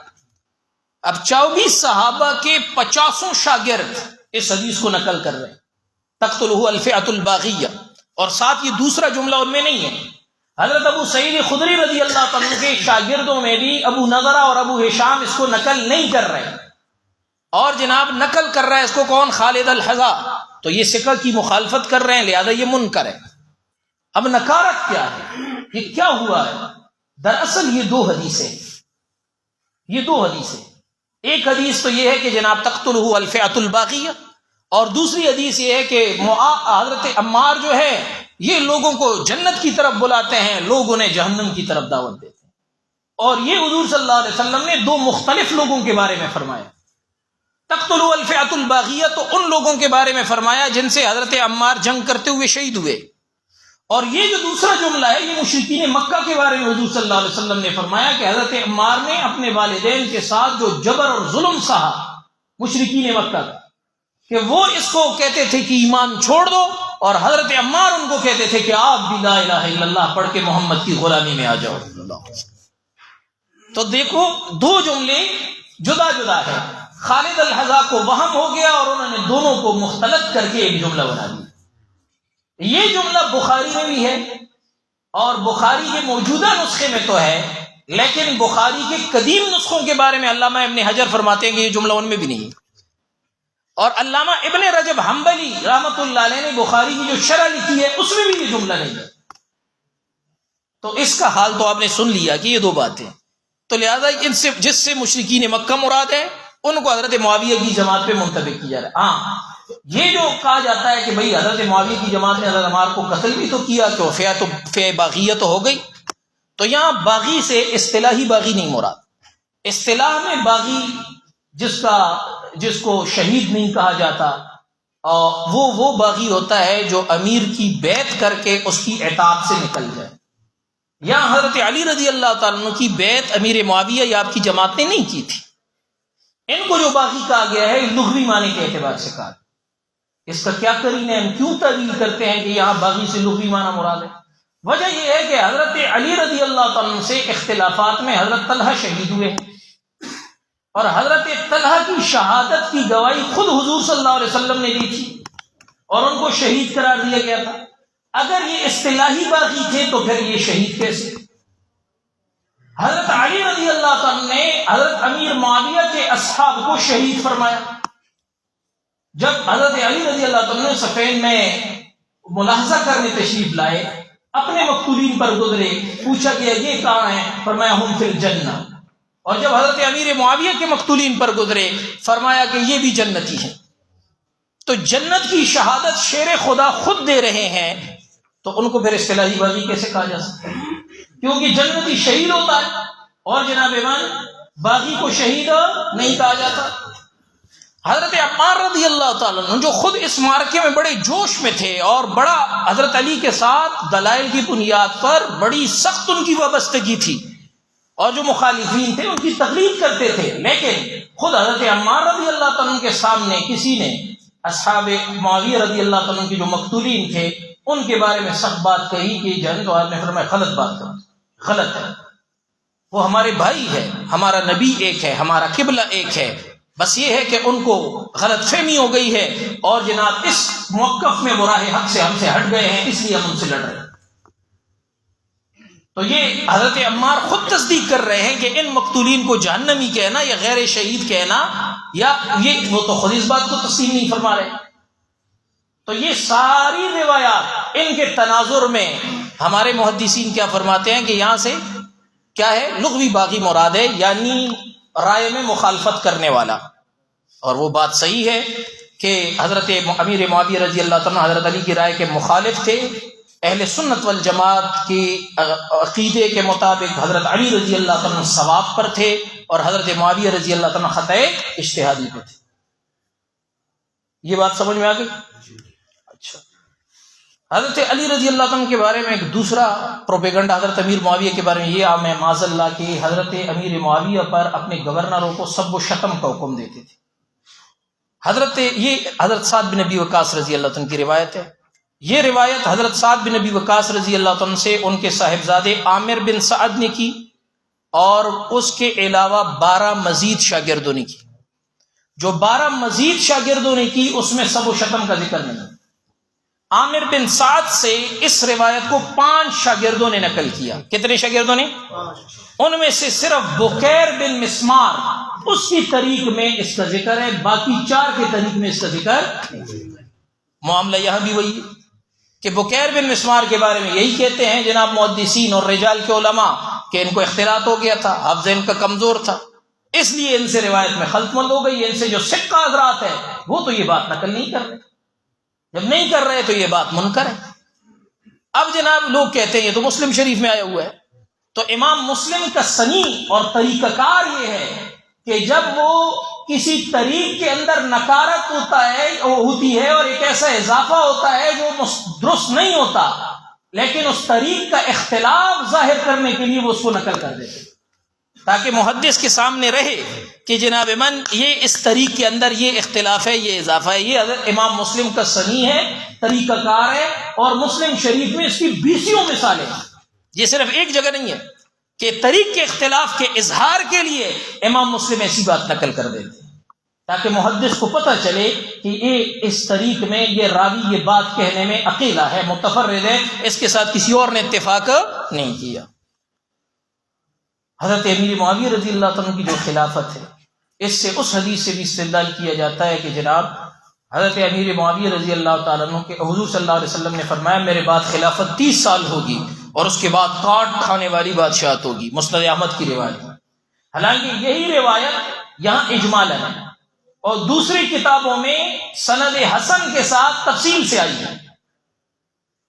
اب 24 صحابہ کے 50 شاگرد اس حدیث کو نقل کر رہے ہیں، تقتلہ الفئۃ الباغیہ، اور ساتھ یہ دوسرا جملہ ان میں نہیں ہے۔ حضرت ابو سعید خدری رضی اللہ عنہ کے شاگردوں میں بھی ابو نضرہ اور ابو ہشام اس کو نقل نہیں کر رہے، اور جناب نقل کر رہا ہے اس کو کون؟ خالد الحذا۔ تو یہ ثقہ کی مخالفت کر رہے ہیں، لہذا یہ منکر ہے۔ اب نکارت کیا ہے، یہ کیا ہوا ہے؟ دراصل یہ 2 حدیثیں، یہ 2 حدیثیں، ایک حدیث تو یہ ہے کہ جناب تقتلہ الفئۃ الباغیہ، اور دوسری حدیث یہ ہے کہ حضرت عمار جو ہے یہ لوگوں کو جنت کی طرف بلاتے ہیں، لوگ انہیں جہنم کی طرف دعوت دیتے ہیں۔ اور یہ حضور صلی اللہ علیہ وسلم نے 2 مختلف لوگوں کے بارے میں فرمایا۔ تقتلوا الفئۃ الباغیہ تو ان لوگوں کے بارے میں فرمایا جن سے حضرت عمار جنگ کرتے ہوئے شہید ہوئے، اور یہ جو دوسرا جملہ ہے یہ مشرکین مکہ کے بارے میں حضور صلی اللہ علیہ وسلم نے فرمایا کہ حضرت عمار نے اپنے والدین کے ساتھ جو جبر اور ظلم سہا مشرکین مکہ کا، کہ وہ اس کو کہتے تھے کہ ایمان چھوڑ دو، اور حضرت عمار ان کو کہتے تھے کہ آپ بھی لا الہ الا اللہ پڑھ کے محمد کی غلامی میں آ جاؤ۔ تو دیکھو 2 جملے جدا جدا ہے۔ خالد الحذا کو وہم ہو گیا اور انہوں نے دونوں کو مختلط کر کے ایک جملہ بنا دیا۔ یہ جملہ بخاری میں بھی ہے، اور بخاری کے موجودہ نسخے میں تو ہے، لیکن بخاری کے قدیم نسخوں کے بارے میں علامہ ابن حجر فرماتے ہیں کہ یہ جملہ ان میں بھی نہیں ہے، اور علامہ ابن رجب حنبلی رحمۃ اللہ علیہ نے بخاری کی جو شرح لکھی ہے اس میں بھی یہ جملہ نہیں ہے۔ تو اس کا حال تو آپ نے سن لیا کہ یہ 2 باتیں، تو لہذا ان سے جس سے مشرکین مکہ مراد ہے ان کو حضرت معاویہ کی جماعت پہ منطبق کیا جا رہا ہے۔ ہاں یہ جو کہا جاتا ہے کہ بھئی حضرت معاویہ کی جماعت نے حضرت عمار کو قتل بھی تو کیا، تو فئہ باغیہ تو ہو گئی، تو یہاں باغی سے اصطلاحی باغی نہیں مراد، اصطلاح میں باغی جس کو شہید نہیں کہا جاتا، وہ باغی ہوتا ہے جو امیر کی بیعت کر کے اس کی اطاعت سے نکل جائے. یہاں حضرت علی رضی اللہ تعالیٰ عنہ کی بیعت امیر معاویہ یا آپ کی جماعت نے نہیں کی تھی. ان کو جو باغی کہا گیا ہے لغوی معنی کے اعتبار سے کہا. اس کا کیا قرینہ ہے؟ ہم کیوں تعویل کرتے ہیں کہ یہاں باغی سے لغوی معنی مراد ہے؟ وجہ یہ ہے کہ حضرت علی رضی اللہ تعالیٰ عنہ سے اختلافات میں حضرت طلحہ شہید ہوئے، اور حضرت طلحہ کی شہادت کی گواہی خود حضور صلی اللہ علیہ وسلم نے دی تھی اور ان کو شہید قرار دیا گیا تھا. اگر یہ اصطلاحی باغی تھے تو پھر یہ شہید کیسے؟ حضرت علی رضی اللہ تعالیٰ نے حضرت امیر معاویہ کے اصحاب کو شہید فرمایا. جب حضرت علی رضی اللہ تعالیٰ نے صفین میں ملاحظہ کرنے تشریف لائے، اپنے مقتولین پر گزرے، پوچھا گیا یہ کہاں ہیں؟ فرمایا ہم فی الجنہ. اور جب حضرت امیر معاویہ کے مقتولین پر گزرے، فرمایا کہ یہ بھی جنتی ہیں. تو جنت کی شہادت شیر خدا خود دے رہے ہیں، تو ان کو پھر اصطلاحی باغی کیسے کہا جا سکتا ہے؟ کیونکہ جنتی شہید ہوتا ہے اور جناب ایمان باغی کو شہید نہیں کہا جاتا. حضرت عمار رضی اللہ تعالیٰ عنہ جو خود اس معرکے میں بڑے جوش میں تھے اور بڑا حضرت علی کے ساتھ دلائل کی بنیاد پر بڑی سخت ان کی وابستگی تھی، اور جو مخالفین تھے ان کی تقلید کرتے تھے، لیکن خود حضرت عمار رضی اللہ تعالیٰ عنہ کے سامنے کسی نے اصحاب معاویہ رضی اللہ تعالیٰ عنہ کے جو مقتولین تھے ان کے بارے میں سخت بات کہی کہ جن تو آپ نے فرمایا غلط بات کرو، غلط ہے، وہ ہمارے بھائی ہے، ہمارا نبی ایک ہے، ہمارا قبلہ ایک ہے، بس یہ ہے کہ ان کو غلط فہمی ہو گئی ہے اور جناب اس موقف میں وہ راہ حق سے ہم سے ہٹ گئے ہیں، اس لیے ہم ان سے لڑ رہے ہیں. تو یہ حضرت عمار خود تصدیق کر رہے ہیں کہ ان مقتولین کو جہنمی کہنا یا غیر شہید کہنا، یا یہ وہ تو خود اس بات کو تسلیم نہیں فرما رہے. تو یہ ساری روایات ان کے تناظر میں ہمارے محدثین کیا فرماتے ہیں کہ یہاں سے کیا ہے؟ لغوی باغی مراد ہے، یعنی رائے میں مخالفت کرنے والا. اور وہ بات صحیح ہے کہ حضرت امیر معاویہ رضی اللہ تعالیٰ حضرت علی کی رائے کے مخالف تھے. اہل سنت والجماعت کی عقیدے کے مطابق حضرت علی رضی اللہ تعالیٰ ثواب پر تھے اور حضرت معاویہ رضی اللہ تعالیٰ خطأ اجتہادی پہ تھے. یہ بات سمجھ میں آ گئی؟ اچھا، حضرت علی رضی اللہ عنہ کے بارے میں ایک دوسرا پروپیگنڈا حضرت امیر معاویہ کے بارے میں یہ عام ہے معاذ اللہ کہ حضرت امیر معاویہ پر اپنے گورنروں کو سب و شتم کا حکم دیتے تھے. حضرت سعد بن ابی وقاص رضی اللہ عنہ کی روایت ہے. یہ روایت حضرت سعد بن ابی وقاص رضی اللہ عنہ سے ان کے صاحبزادے عامر بن سعد نے کی، اور اس کے علاوہ 12 مزید شاگردوں نے کی. جو 12 مزید شاگردوں نے کی اس میں سب و شتم کا ذکر نہیں. عامر بن سعد سے اس روایت کو 5 شاگردوں نے نقل کیا. کتنے شاگردوں نے؟ ان میں سے صرف بکیر بن مسمار اس کی طریق میں اس کا ذکر ہے، باقی 4 کے طریق میں اس کا ذکر نہیں. معاملہ یہاں بھی وہی ہے کہ بکیر بن مسمار کے بارے میں یہی کہتے ہیں جناب محدثین اور رجال کے علماء کہ ان کو اختلاط ہو گیا تھا، حفظ ان کا کمزور تھا، اس لیے ان سے روایت میں خلط مند ہو گئی. ان سے جو ثقہ حضرات ہے وہ تو یہ بات نقل نہیں کر رہے، جب نہیں کر رہے تو یہ بات منکر ہے. اب جناب لوگ کہتے ہیں یہ تو مسلم شریف میں آیا ہوا ہے. تو امام مسلم کا سنی اور طریقہ کار یہ ہے کہ جب وہ کسی طریق کے اندر نکارت ہوتی ہے اور ایک ایسا اضافہ ہوتا ہے جو درست نہیں ہوتا، لیکن اس طریق کا اختلاف ظاہر کرنے کے لیے وہ اس کو نقل کر دیتے تاکہ محدث کے سامنے رہے کہ جناب من یہ اس طریق کے اندر یہ اختلاف ہے، یہ اضافہ ہے. یہ حضرت امام مسلم کا سنی ہے، طریقہ کار ہے، اور مسلم شریف میں اس کی 20 مثالیں ہیں. یہ صرف ایک جگہ نہیں ہے کہ طریق کے اختلاف کے اظہار کے لیے امام مسلم ایسی بات نقل کر دیتے ہیں تاکہ محدث کو پتہ چلے کہ یہ اس طریق میں یہ راوی یہ بات کہنے میں اکیلا ہے، متفرد ہے، اس کے ساتھ کسی اور نے اتفاق نہیں کیا. حضرت امیر معاویہ رضی اللہ عنہ کی جو خلافت ہے اس سے اس حدیث سے بھی استدلال کیا جاتا ہے کہ جناب حضرت امیر معاویہ رضی اللہ تعالیٰ عنہ کے حضور صلی اللہ علیہ وسلم نے فرمایا میرے بعد خلافت 30 سال ہوگی اور اس کے بعد کاٹ کھانے والی بادشاہت ہوگی. مسند احمد کی روایت. حالانکہ یہی روایت یہاں اجمالا ہے اور دوسری کتابوں میں سند حسن کے ساتھ تفصیل سے آئی ہے،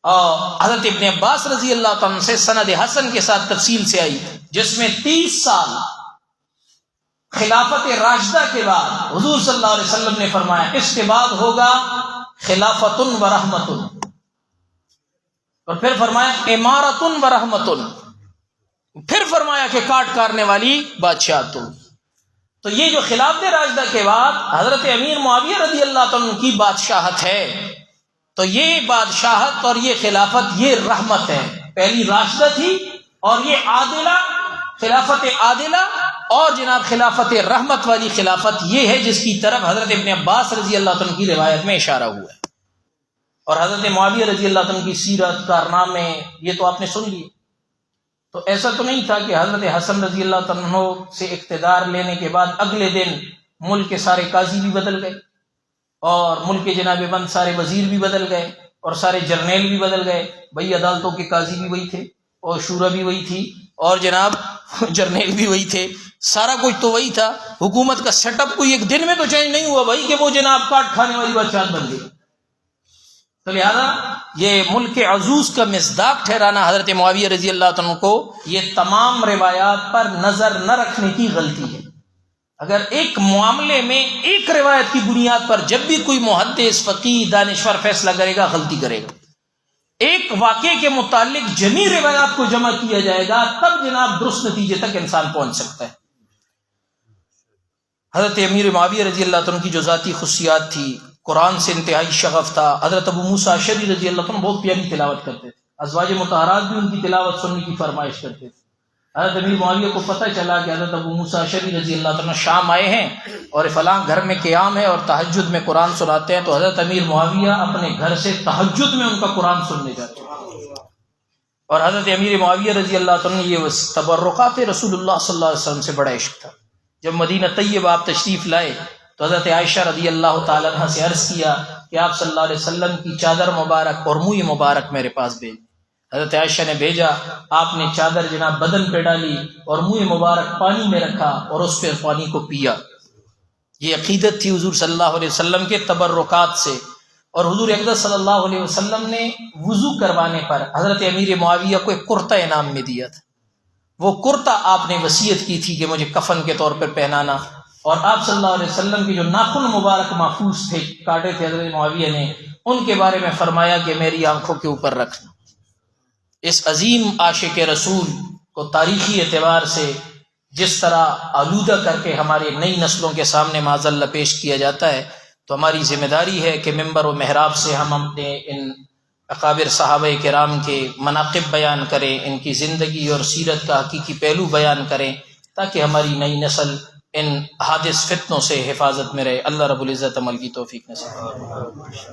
اور حضرت ابن عباس رضی اللہ عنہ سے سند حسن کے ساتھ تفصیل سے آئی جس میں 30 سال خلافت راشدہ کے بعد حضور صلی اللہ علیہ وسلم نے فرمایا اس کے بعد ہوگا خلافت و رحمت، اور پھر فرمایا امارت و رحمت، پھر فرمایا کہ کاٹ کارنے والی بادشاہت۔ تو یہ جو خلافت راشدہ کے بعد حضرت امیر معاویہ رضی اللہ عنہ کی بادشاہت ہے، تو یہ بادشاہت اور یہ خلافت یہ رحمت ہے۔ پہلی راشدہ تھی اور یہ عادلہ، خلافت عادلہ، اور جناب خلافت رحمت والی خلافت یہ ہے جس کی طرف حضرت ابن عباس رضی اللہ عنہ کی روایت میں اشارہ ہوا ہے۔ اور حضرت معاویہ رضی اللہ عنہ کی سیرت، کارنامے، یہ تو آپ نے سن لیے۔ تو ایسا تو نہیں تھا کہ حضرت حسن رضی اللہ عنہ سے اقتدار لینے کے بعد اگلے دن ملک کے سارے قاضی بھی بدل گئے، اور ملک کے جناب بند سارے وزیر بھی بدل گئے، اور سارے جرنیل بھی بدل گئے۔ بھئی عدالتوں کے قاضی بھی وہی تھے، اور شورا بھی وہی تھی، اور جناب جرنیل بھی وہی تھے، سارا کچھ تو وہی تھا۔ حکومت کا سیٹ اپ کوئی ایک دن میں تو چینج نہیں ہوا بھائی کہ وہ جناب کاٹ کھانے والی بادشاہت بن گئی۔ تو لہذا یہ ملک عزوز کا مصداق ٹھہرانا حضرت معاویہ رضی اللہ عنہ کو یہ تمام روایات پر نظر نہ رکھنے کی غلطی ہے۔ اگر ایک معاملے میں ایک روایت کی بنیاد پر جب بھی کوئی محدث، فقیہ، دانشور فیصلہ کرے گا غلطی کرے گا۔ ایک واقعے کے متعلق جميع روایات کو جمع کیا جائے گا تب جناب درست نتیجے تک انسان پہنچ سکتا ہے۔ حضرت امیر معاویہ رضی اللہ عنہ کی جو ذاتی خصوصیات تھی، قرآن سے انتہائی شغف تھا۔ حضرت ابو موسیٰ اشعری رضی اللہ عنہ بہت پیاری تلاوت کرتے تھے، ازواج مطہرات بھی ان کی تلاوت سننے کی فرمائش کرتے تھے۔ حضرت امیر معاویہ کو پتہ چلا کہ حضرت ابو موسیٰ اشعری رضی اللہ عنہ شام آئے ہیں اور فلاں گھر میں قیام ہے اور تہجد میں قرآن سناتے ہیں، تو حضرت امیر معاویہ اپنے گھر سے تہجد میں ان کا قرآن سننے جاتے ہیں۔ اور حضرت امیر معاویہ رضی اللہ عنہ یہ تبرکات رسول اللہ صلی اللہ علیہ وسلم سے بڑا عشق تھا۔ جب مدینہ طیبہ آپ تشریف لائے تو حضرت عائشہ رضی اللہ تعالیٰ عنہ سے عرض کیا کہ آپ صلی اللہ علیہ وسلم کی چادر مبارک اور منہ مبارک میرے پاس بھیج۔ حضرت عائشہ نے بھیجا، آپ نے چادر جناب بدن پہ ڈالی اور منہ مبارک پانی میں رکھا اور اس پہ پانی کو پیا۔ یہ عقیدت تھی حضور صلی اللہ علیہ وسلم کے تبرکات سے۔ اور حضور اقدس صلی اللہ علیہ وسلم نے وضو کروانے پر حضرت امیر معاویہ کو ایک کرتا انعام میں دیا تھا۔ وہ کرتا آپ نے وصیت کی تھی کہ مجھے کفن کے طور پر پہنانا، اور آپ صلی اللہ علیہ وسلم کے جو ناخن مبارک محفوظ تھے، کاٹے تھے حضرت معاویہ نے، ان کے بارے میں فرمایا کہ میری آنکھوں کے اوپر رکھنا۔ اس عظیم عاشق رسول کو تاریخی اعتبار سے جس طرح آلودہ کر کے ہمارے نئی نسلوں کے سامنے معاذاللہ پیش کیا جاتا ہے، تو ہماری ذمہ داری ہے کہ ممبر و محراب سے ہم اپنے ان اکابر صحابہ کرام کے مناقب بیان کریں، ان کی زندگی اور سیرت کا حقیقی پہلو بیان کریں، تاکہ ہماری نئی نسل ان حادث فتنوں سے حفاظت میں رہے۔ اللہ رب العزت عمل کی توفیق نصیب۔